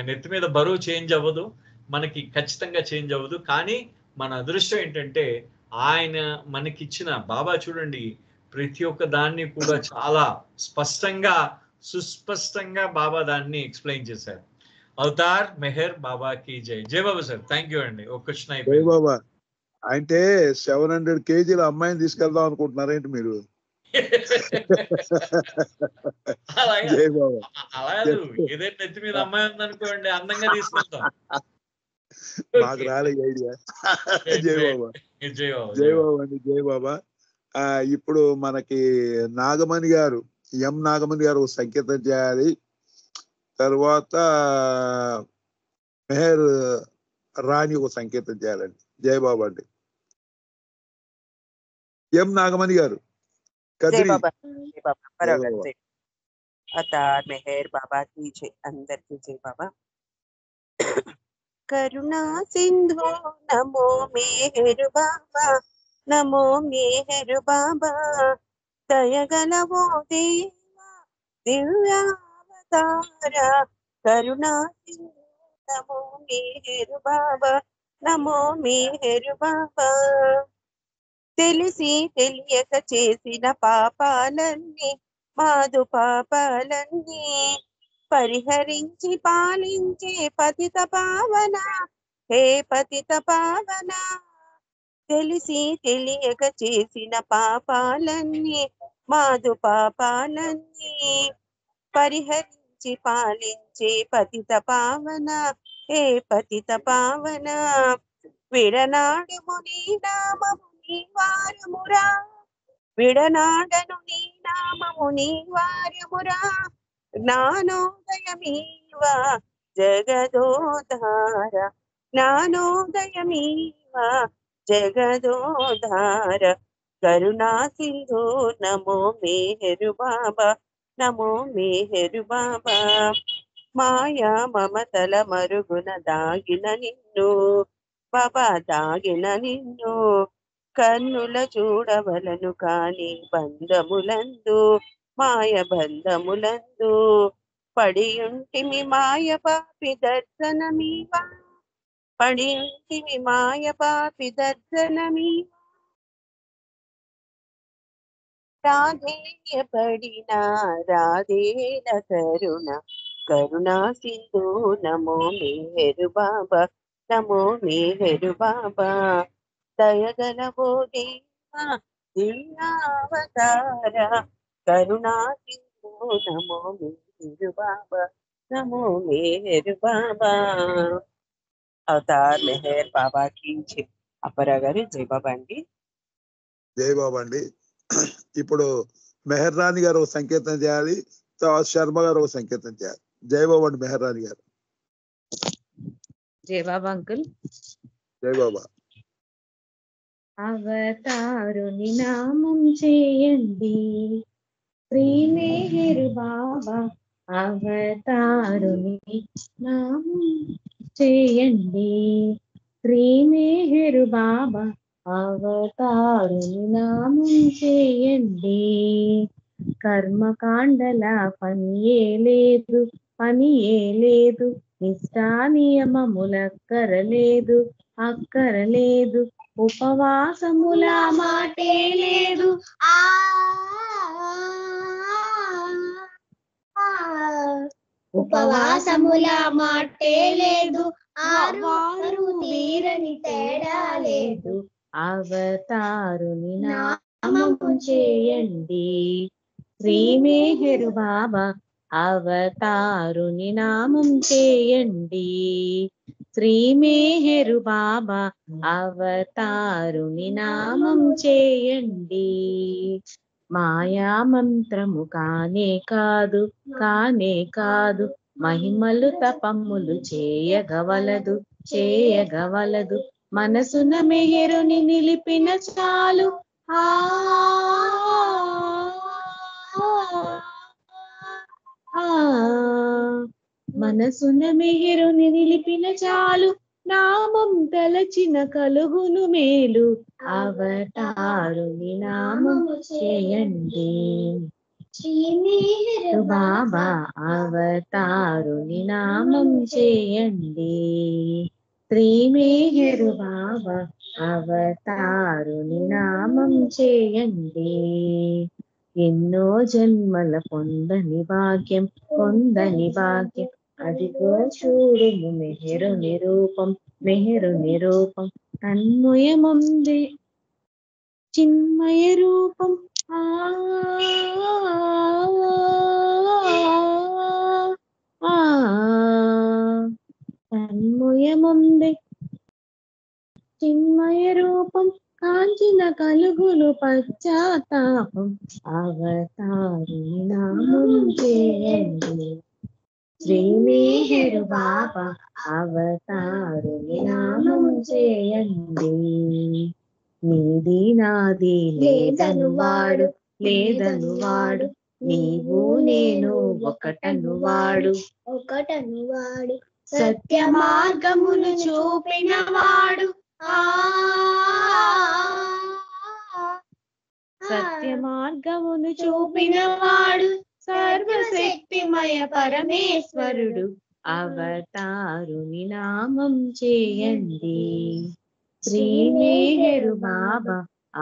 నెత్తి మీద బరువు చేంజ్ అవ్వదు, మనకి ఖచ్చితంగా చేంజ్ అవ్వదు. కానీ మన అదృష్టం ఏంటంటే ఆయన మనకిచ్చిన బాబా చూడండి ప్రతి ఒక్క దాన్ని కూడా చాలా స్పష్టంగా సుస్పష్టంగా బాబా దాన్ని ఎక్స్ప్లెయిన్ చేశారు. అవతార్ మెహర్ బాబా కి జై. జై బాబా సార్, థ్యాంక్ యూ అండి. ఒక క్వశ్చన్ జై అయిపోయింది. బాబా అంటే 700 kg అమ్మాయిని తీసుకెళ్దాం అనుకుంటున్నారేంటి మీరు? జై బాబా. అలా ఏదైనా నెత్తి మీద అమ్మాయి ఉందనుకోండి, అందంగా తీసుకెళ్తాం. మాకు రాలేదు ఐడియా. జై బాబా. జై బాబా. జై బాబా అండి. జై బాబా. ఇప్పుడు మనకి నాగమణి గారు, ఎం నాగమణి గారు ఒక సంకేతం చేయాలి. తర్వాత మెహర్ రాణి ఒక సంకేతం చేయాలండి. జై బాబా అండి. ఎం నాగమణి గారు జై కదిరి. బాబా. జై బాబా. జై బరోబర్. బాబా. జై అవతార్ మెహర్ బాబా की जय. అందరికీ జై బాబా. కరుణా సింధు నమో మేహరు బాబా, నమో మేహరు బాబా, దయగలవో దేవా దివ్యావతార. కరుణా సింధు నమో మేహరు బాబా, నమో మేహరు బాబా. తెలిసి తెలియక చేసిన పాపాలన్నీ, మాదు పాపాలన్నీ పరిహరించి పాలించే పతిత పావన, హే పతిత పావన. తెలిసి తెలియక చేసిన పాపాలన్నీ, మాదు పాపాలన్నీ పరిహరించి పాలించే పతిత పావన, హే పతిత పావన. విడనాడము నీ నామము నీ వారమురా, విడనాడను నీ నామము నీ వారమురా. జ్ఞానోదయమీవ జగదోధార, జ్ఞానోదయమీవ జగదోధార. కరుణా సింధు నమో మేహరు బాబా, నమో మేహరు బాబా. మాయా మమతల మరుగున దాగిన నిన్ను బాబా, దాగిన నిన్ను కన్నుల చూడవలను కాని బంధములందు, మాయ బంధములందు పడియుంటిమి మాయ పాపి దర్శనమీవా, పడియుంటిమి మాయ పాపి దర్శనమీవా. రాధేయపడిన రాధేల కరుణ, కరుణా సింధు నమో మేహరు బాబా, నమో మేహరు బాబా. దయగలవో దేవా దివ్యావతార, కరుణా సింధు నమో మేహరు బాబా, నమో మేహరు బాబా. అవతార్ మెహర్ బాబా की जय. అపరా గారు జై బాబా అండి. జై బాబా అండి. ఇప్పుడు మెహర్ రాణి గారు ఒక సంకేతం చేయాలి, తర్వాత శర్మ గారు ఒక సంకేతం చేయాలి. జై బాబా అండి. మెహర్ రాణి గారు. జై బాబా అంకుల్. జై బాబా. అవతారుని నామం చేయండి, శ్రీ మేహరు బాబా. అవతారుని నామం చేయండి, శ్రీ మేహరు బాబా. అవతారుని నామం చేయండి. కర్మకాండల పనియే లేదు, పనియే లేదు, నిష్టా నియమములక్కరలేదు, అక్కరలేదు, ఉపవాసముల మాటే లేదు. ఉపవాసముల మాటే లేదు, ఆరు వీరని తేడా లేదు. అవతారుని నామము చేయండి, శ్రీ మేహరు బాబా. అవతారుని నామం చేయండి, శ్రీ మేహరు బాబా. అవతారుని నామం చేయండి. మాయా మంత్రము కానే కాదు, కానే కాదు, మహిమలు తపములు చేయగవలదు, చేయగవలదు. మనసున మెహరుని నిలిపిన చాలు, ఆ మనసున మెహరుని నిలిపిన చాలు, నామం తలచిన కలుగును మేలు. అవతారుని నామము చేయండి, శ్రీ మేహరు బాబా. అవతారుని నామం చేయండి, శ్రీ మేహరు బాబా. అవతారుని నామం చేయండి. ఎన్నో జన్మల పొందని భాగ్యం, పొందని భాగ్యం, అదిగో చూడుము మెహరు నిరూపం మెహరు నిరూపం తన్మయముంది చిన్మయ రూపం తన్మయముంది చిన్మయ రూపం కాంచిన కలుగులు పశ్చాత్తాపం అవతారి నామం చేయండి శ్రీ మెహర్ బాబా అవతారు నామం చేయండి నీది నాది లేదను వాడు నీవు నేను ఒకటను వాడు సత్య మార్గమును చూపిన వాడు సత్య మార్గమును చూపిన వాడు సర్వశక్తిమయ పరమేశ్వరుడు అవతారుని నామం చేయండి శ్రీ మెహర్ బాబా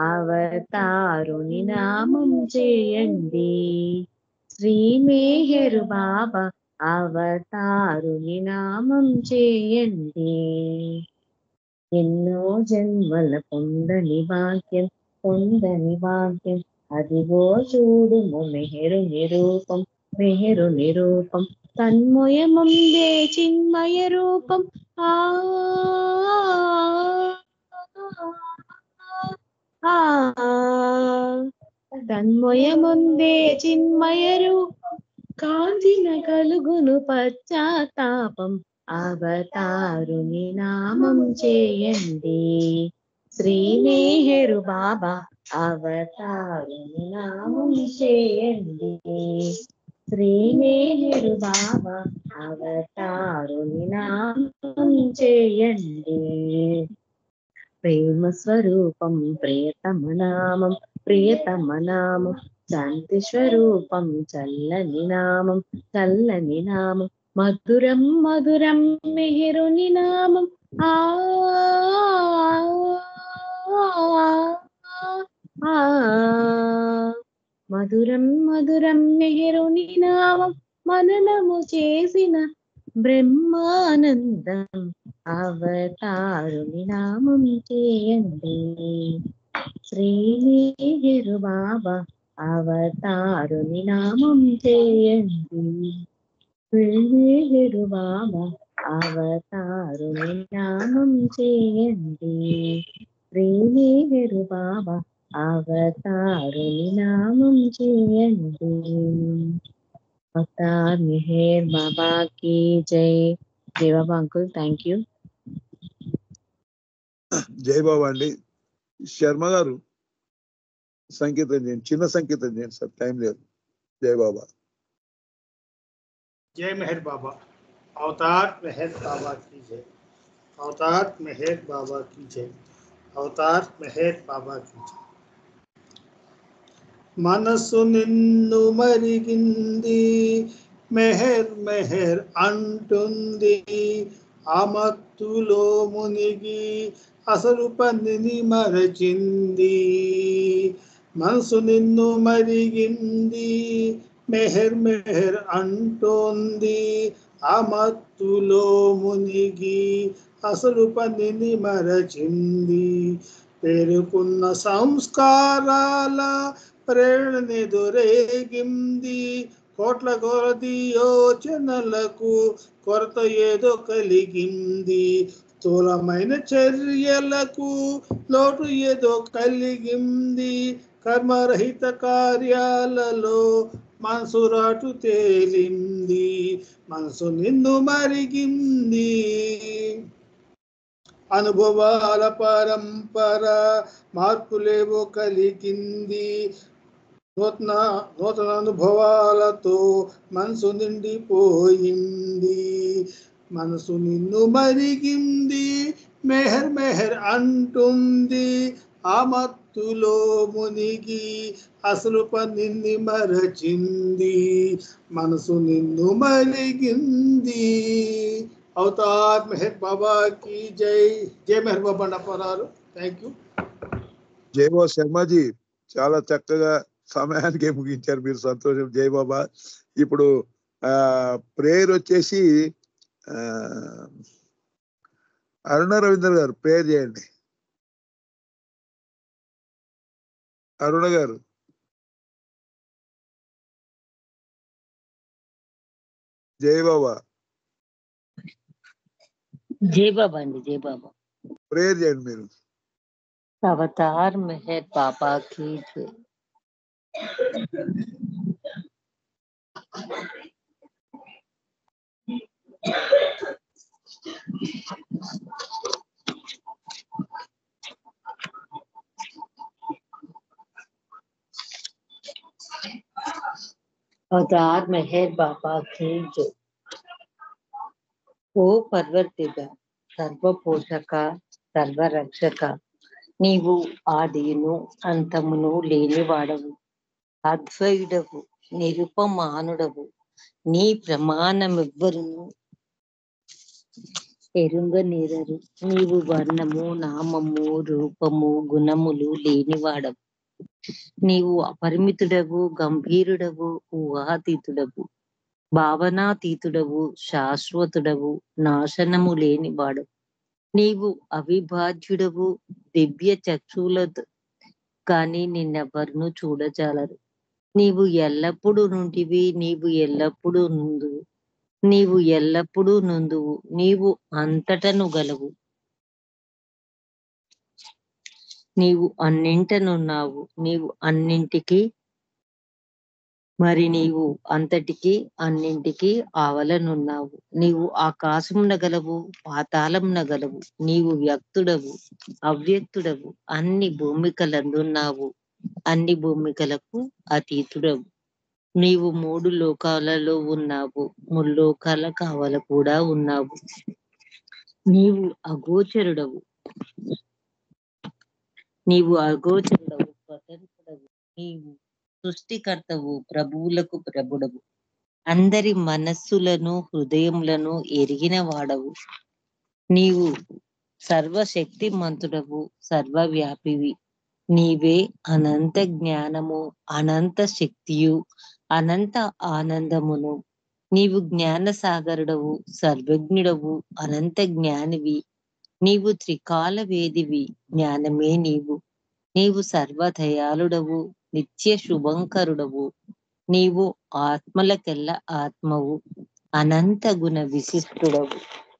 అవతారుని నామం చేయండి శ్రీ మెహర్ బాబా అవతారుని నామం చేయండి ఎన్నో జన్మల పొందని భాగ్యం అదిగో చూడుము మెహరు నిరూపం తన్మయముందే చిన్మయ రూపం తన్మయముందే చిన్మయ రూపం కాంచిన కలుగును పశ్చాత్తాపం అవతారుని నామం చేయండి శ్రీ మెహర్ బాబా అవతారుని నామం చేయండి శ్రీ మెహర్ బాబా అవతారుని నామం చేయండి ప్రేమ స్వరూపం ప్రియతమ నామం శాంతి స్వరూపం చల్లని నామం మధురం మెహరుని నామం మధురం మెహరుని నామం మననము చేసిన బ్రహ్మానందం అవతారుని నామం చేయండి శ్రీ మెహర్ బాబా అవతారుని నామం చేయండి శ్రీ మెహర్ బాబా అవతారుని నామం చేయండి శ్రీ మెహర్ బాబా అవతారుని నామం చేయండి అవతార్ మెహర్ బాబా की जय జై బాబా అంకుల్ థ్యాంక్ యూ జై బాబా అండి. శర్మ గారు సంకేతం చేయండి, చిన్న సంకేతం చేయండి సార్, టైం లేదు. జై బాబా. जय मेहर बाबा। अवतार मेहर बाबा की जय। अवतार मेहर बाबा की जय। अवतार मेहर बाबा की जय। మనసు నిన్ను మరిగింది మెహర్ అంటుంది ఆమత్తులో మునిగి అసలు పనిని మరచింది. మనసు నిన్ను మరిగింది మెహర్ అంటోంది ఆమత్తులో మునిగి అసలు పనిని మరచింది. పేరుకున్న సంస్కారాల ప్రేరణెదురేగింది కోట్ల కొలది యోచనలకు కొరత ఏదో కలిగింది. స్థూలమైన చర్యలకు లోటు ఏదో కలిగింది. కర్మరహిత కార్యాలలో మనసురాటు తేలింది. మనసు నిన్ను మరిగింది. అనుభవాల పరంపర మార్పులేవో కలిగింది. నూతన అనుభవాలతో మనసు నిండిపోయింది. మనసు నిన్ను మరిగింది మెహర్ అంటుంది ఆమత్తులో మునిగి అసలు పనిని మరచింది. మనసు నిన్ను మరిగింది. అవతార్ మెహర్ బాబా की జై. జై మెహర్ బాబా అప్పరారు. Thank you. జై బాబా శర్మజీ, చాలా చక్కగా సమయానికి ముగించారు మీరు, సంతోషం. జై బాబా. ఇప్పుడు ప్రేయర్ వచ్చేసి అరుణ రవీందర్ గారు ప్రేయర్ చేయండి. అరుణ గారు. జై బాబా. జై బాబా అండి. జై బాబా. ప్రేయర్ చేయండి మీరు. అవతార్ మెహర్ బాబా की जय. అవతార్ మెహర్ బాబా की जय. ఓ పర్వర్తిగా సర్వపోషక సర్వరక్షక నీవు ఆదియును అంతమును లేనివాడవు, అద్వైడవు, నిరుపమానుడవు. నీ ప్రమాణమెవ్వరును ఎరుంగనేరరు. నీవు వర్ణము నామము రూపము గుణములు లేనివాడవు. నీవు అపరిమితుడవు, గంభీరుడవు, ఊహాతీతుడవు, భావనాతీతుడవు, శాశ్వతుడవు, నాశనము లేనివాడవు. నీవు అవిభాజ్యుడవు, దివ్య చక్షులతో కానీ నిన్నెవ్వరును చూడజాలరు. నీవు ఎల్లప్పుడూ నుండివి, నీవు ఎల్లప్పుడూ నుండువు, నీవు ఎల్లప్పుడూ నుండువు, నీవు అంతటను గలవు, నీవు అన్నింటనున్నావు, నీవు అన్నింటికి మరి నీవు అంతటికి అన్నింటికి ఆవలనున్నావు. నీవు ఆకాశమున గలవు, పాతాళమున గలవు. నీవు వ్యక్తుడవు, అవ్యక్తుడవు, అన్ని భూమికలందున్నావు, అన్ని భూమికలకు అతీతుడవు. నీవు 3 లోకాలలో ఉన్నావు, ముల్లోకాల కావల కూడా ఉన్నావు. నీవు అగోచరుడవు, స్వతంత్రుడవు. నీవు సృష్టికర్తవు, ప్రభువులకు ప్రభుడవు. అందరి మనస్సులను హృదయములను ఎరిగిన వాడవు. నీవు సర్వశక్తిమంతుడవు, సర్వవ్యాపివి. నీవే అనంత జ్ఞానము, అనంత శక్తియు, అనంత ఆనందమును. నీవు జ్ఞాన సాగరుడవు, సర్వజ్ఞుడవు, అనంత జ్ఞానివి. నీవు త్రికాల వేదివి, జ్ఞానమే నీవు. నీవు సర్వదయాళుడవు, నిత్య శుభంకరుడవు. నీవు ఆత్మలకెల్ల ఆత్మవు, అనంత గుణ విశిష్టుడవు.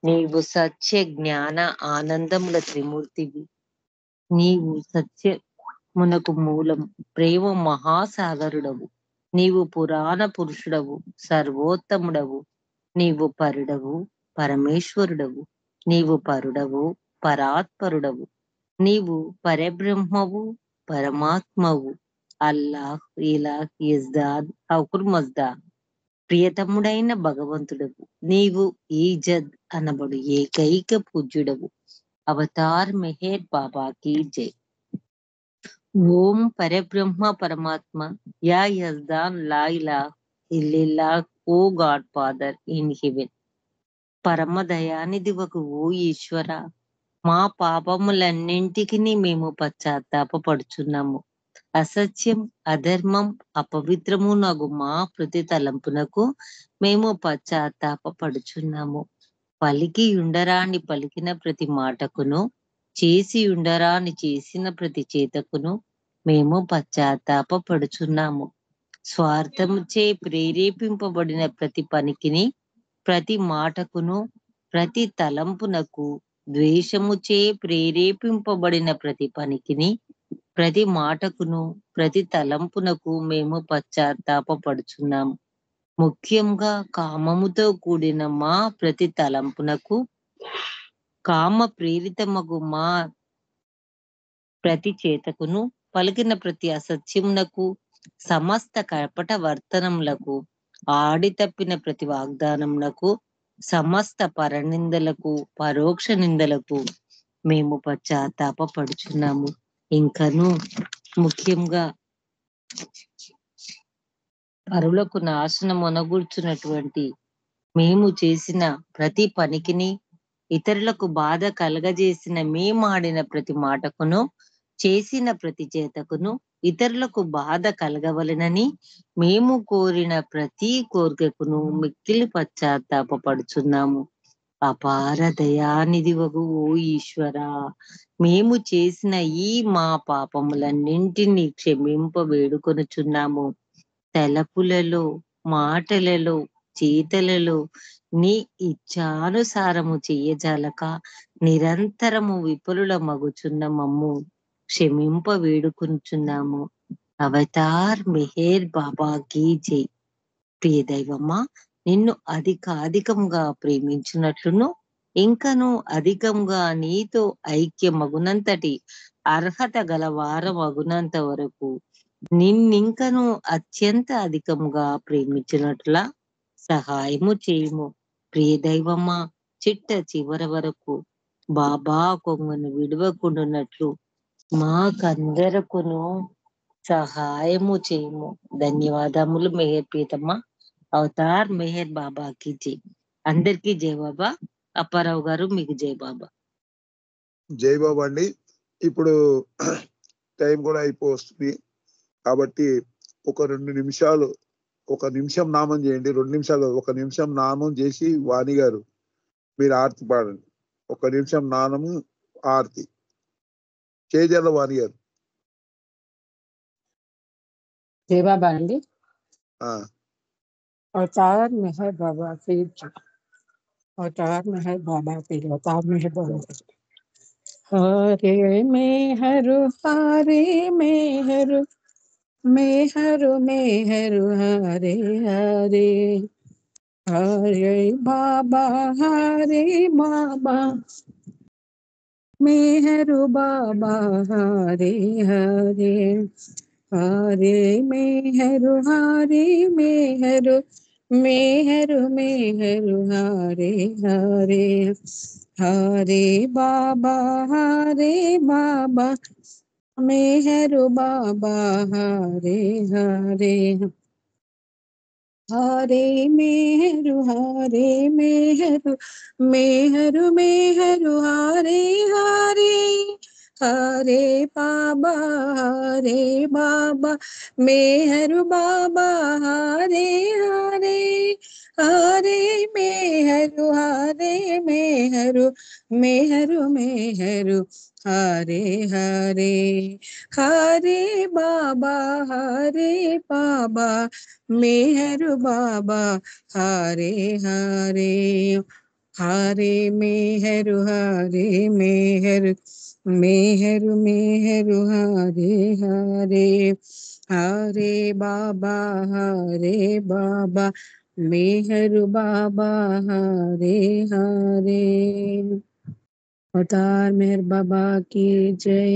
నీవు సత్య జ్ఞాన ఆనందముల త్రిమూర్తివి. నీవు సత్యమునకు మూలం, ప్రేమ మహాసాగరుడవు. నీవు పురాణ పురుషుడవు, సర్వోత్తముడవు. నీవు పరుడవు, పరమేశ్వరుడవు. నీవు పరుడవు, పరాత్పరుడవు. నీవు పరబ్రహ్మవు, పరమాత్మవు. అల్లాహ్, ఇలాహ్, యజ్దాద్, హుర్మజ్దా, ప్రియతముడైన భగవంతుడవు. నీవు ఈజద్ అనబడు ఏకైక పూజ్యుడవు. అవతార్ మెహర్ బాబా की जय. ఓం పరబ్రహ్మ పరమాత్మ, యా యజ్దాన్, లా ఇలాహ ఇల్లిల్లాహ్, ఓ గాడ్ ఫాదర్ ఇన్ హెవెన్. పరమ దయానిధివకు ఓ ఈశ్వర, మా పాపములన్నింటికి మేము పశ్చాత్తాపపడుచున్నాము. అసత్యం, అధర్మం, అపవిత్రము నగు మా ప్రతి తలంపునకు మేము పశ్చాత్తాపపడుచున్నాము. పలికి ఉండరాని పలికిన ప్రతి మాటకును, చేసి ఉండరాని చేసిన ప్రతి చేతకును మేము పశ్చాత్తాపపడుచున్నాము. స్వార్థముచే ప్రేరేపింపబడిన ప్రతి పనికిని, ప్రతి మాటకును, ప్రతి తలంపునకు, ద్వేషముచే ప్రేరేపింపబడిన ప్రతి పనికిని, ప్రతి మాటకును, ప్రతి తలంపునకు మేము పశ్చాత్తాపపడుచున్నాము. ముఖ్యంగా కామముతో కూడిన మా ప్రతి తలంపునకు, కామ ప్రేరితమగు మా ప్రతి చేతకును, పలికిన ప్రతి అసత్యమునకు, సమస్త కపట వర్తనములకు, ఆడి తప్పిన ప్రతి వాగ్దానమునకు, సమస్త పరనిందలకు, పరోక్ష నిందలకు మేము పశ్చాత్తాపపడుచున్నాము. ఇంకను ముఖ్యంగా పరులకు నాశనం అనగూర్చున్నటువంటి మేము చేసిన ప్రతి పనికిని, ఇతరులకు బాధ కలగజేసిన మేమాడిన ప్రతి మాటకును, చేసిన ప్రతి చేతకును ఇతరులకు బాధ కలగవలెనని మేము కోరిన ప్రతి కోరికకును మిక్కిలి పశ్చాత్తాపడుచున్నాము. అపార దయానిధివగు ఓ ఈశ్వరా, మేము చేసిన ఈ మా పాపములన్నింటినీ క్షమింప వేడుకొనుచున్నాము. తలపులలో, మాటలలో, చేతలలో నీ ఇచ్ఛానుసారము చెయ్యజాలక నిరంతరము విఫలుల మగుచున్న మమ్ము క్షమింప వేడుకుంటున్నాము. అవతార్ మెహర్ బాబా కీ జై. ప్రియ దైవమ్మా, నిన్ను అధికంగా ప్రేమించినట్లును ఇంకను అధికంగా నీతో ఐక్యమగునంతటి అర్హత గల వారమగునంత వరకు నిన్నింకను అత్యంత అధికంగా ప్రేమించినట్లా సహాయము చేయుము. ప్రియ దైవమ్మా, చిట్ట చివరి వరకు బాబా కొంగును విడవకుండానట్లు మాకందరకును సహాయము చేయము. ధన్యవాదములు మెహర్ ప్రీతమ్మ. అవతార్ మెహర్ బాబాకి జై. అందరికీ జై బాబా. అప్పారావు గారు మీకు జై బాబా. జై బాబా అండి. ఇప్పుడు టైం కూడా అయిపోతుంది కాబట్టి ఒక 2 నిమిషాలు, 1 నిమిషం నామం చేయండి. 2 నిమిషాలు 1 నిమిషం నామం చేసి వాణి గారు మీరు ఆర్తి పాడండి. 1 నిమిషం నామము ఆర్తి చేజల వాణి గారు. జై బాబా అండి. ఆ అవతార్ మెహర్ బాబా की जय. అవతార్ మెహర్ బాబా की जय. అవతార్ మెహర్ బాబా की जय. హరే మెహరు హరే మెహరు మెహరు మెహరు హరే హరే హరే బాబా హరే బాబా మెహరు బాబా హరే హరే హరే మెహరు హరే మెహరు మెహరు మెహరు హరే హరే హరే బాబా హరే బాబా మెహరు బాబా హరే హరే హరే మెహరు హరే మెహరు మెహరు మెహరు హరే హరే హరే బాబా హరే బాబా మెహరు బాబా హరే హరే హరే మెహరు హరే మెహరు మెహరు మెహరు హరే హరే హరే బాబా హరే బాబా మెహరు బాబా హరే హరే హరే మెహరు హరే మెహరు మెహరు మెహరు హరే హరే హరే బాబా హరే బాబా మెహరు బాబా హరే హరే. అవతార్ మెహర్ బాబా की जय.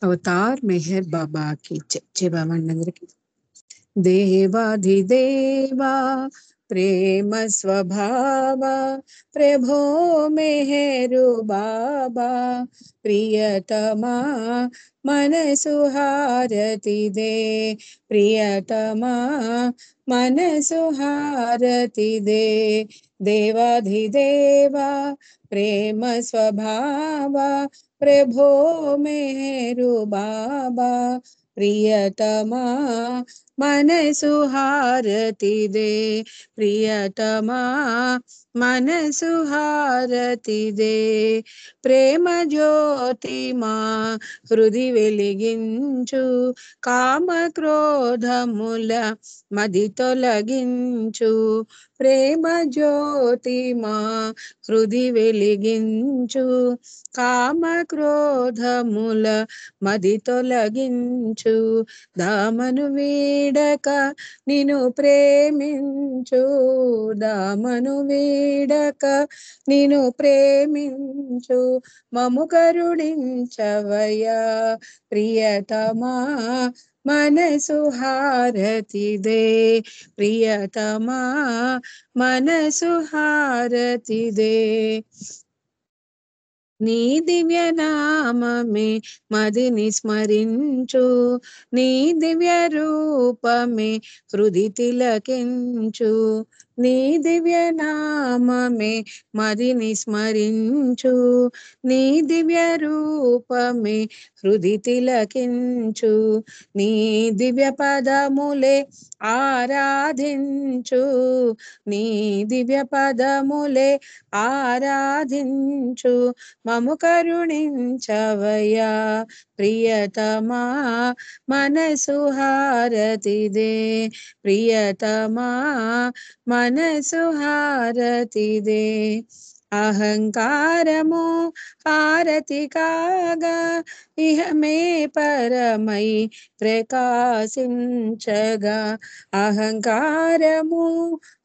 అవతార్ మెహర్ బాబా की जय. జై బాబా అందరికి. దేవాధిదేవా ప్రేమ స్వభావ ప్రభో మెహరు బాబా ప్రియతమా మనసు హారతి దే ప్రియతమా మనసు హారతి దే దేవాధిదేవా ప్రేమ స్వభావ ప్రభో మెహరు బాబా ప్రియతమా మనసు హారతి దే ప్రియతమా మనసు హారతి దే ప్రేమ జ్యోతి మా హృది వెలిగించు కామ క్రోధముల మది తొలగించు ప్రేమ జ్యోతి మా హృది వెలిగించు కామ క్రోధముల మది తొలగించు దామను వీడక నిన్ను ప్రేమించు దామను వీడక నిన్ను ప్రేమించు మము కరుణించవయ్యా ప్రియతమా మనసు హారతి దే ప్రియతమా మనసు హారతి దే నీ దివ్య నామమే మదిని స్మరించు నీ దివ్య రూపమే హృది తిలకించు నీ దివ్య నామమే మదిని స్మరించు, నీ దివ్య రూపమే హృది తిలకించు, నీ దివ్య పదములే ఆరాధించు, నీ దివ్య పదములే ఆరాధించు, మము కరుణించవయ్యా ప్రియతమా మనసు హారతిదే, ప్రియతమా మనసు హారతిదే. అహంకారము హారతి కాగా ఇహమే పరమై ప్రకాశించగా, అహంకారము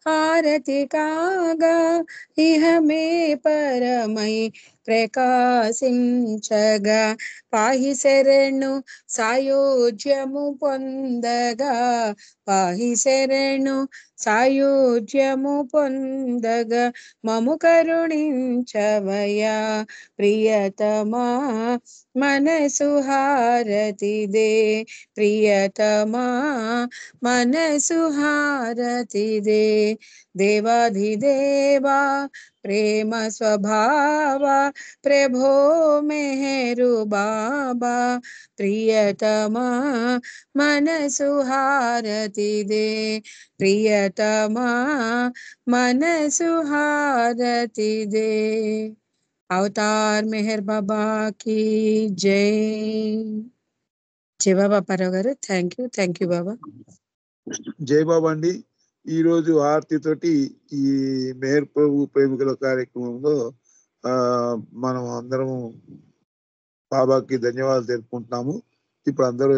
హారతి కాగా ఇహమే పరమై ప్రకాశించగా, పాహి శరణు సాయోజ్యము పొందగా, పాహి శరణు సాయోజ్యము పొందగా, మము కరుణించవయ్యా ప్రియతమా మనసు హారతిదే, ప్రియతమా మనసు హారతిదే. దేవాధిదేవా ప్రేమ స్వభావ ప్రభో మెహరు బాబా, ప్రియతమా మనసు హారతిదే, ప్రియతమా మనసు హారతిదే. అవతార్ మెహర్ బాబా की జై. జై బాబా అప్పారావు గారు. థ్యాంక్ యూ బాబా. జై బాబా అండి. ఈ రోజు ఆరతితోటి ఈ మెహర్ ప్రభు ప్రేమికుల కార్యక్రమంలో మనం అందరము బాబాకి ధన్యవాదాలు తెలుపుకుంటున్నాము. ఇప్పుడు అందరూ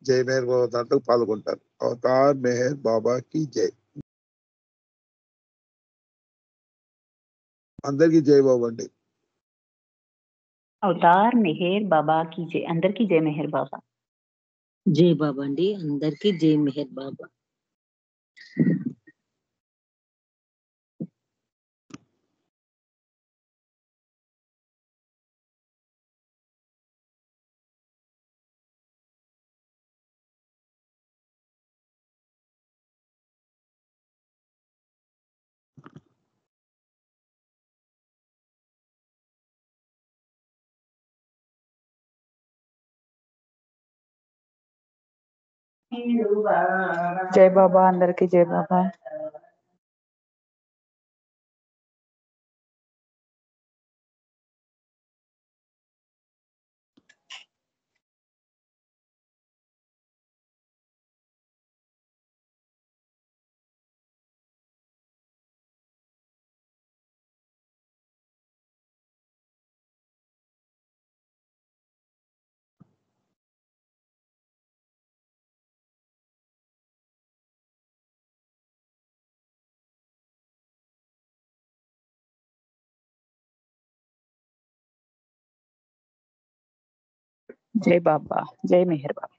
జై మెహర్ బాబా దాంట్లో పాల్గొంటారు. అవతార్ మెహర్ బాబాకి జై. అందరికీ జై బాబా అండి. అవతార్ మెహర్ బాబా की जय. అందరికీ జై మెహర్ బాబా. జై బాబా అండి. అందరికీ జై మెహర్ బాబా. జై బాబా. అందరికీ జై బాబా. జై బాబా. జై మెహర్ బాబా.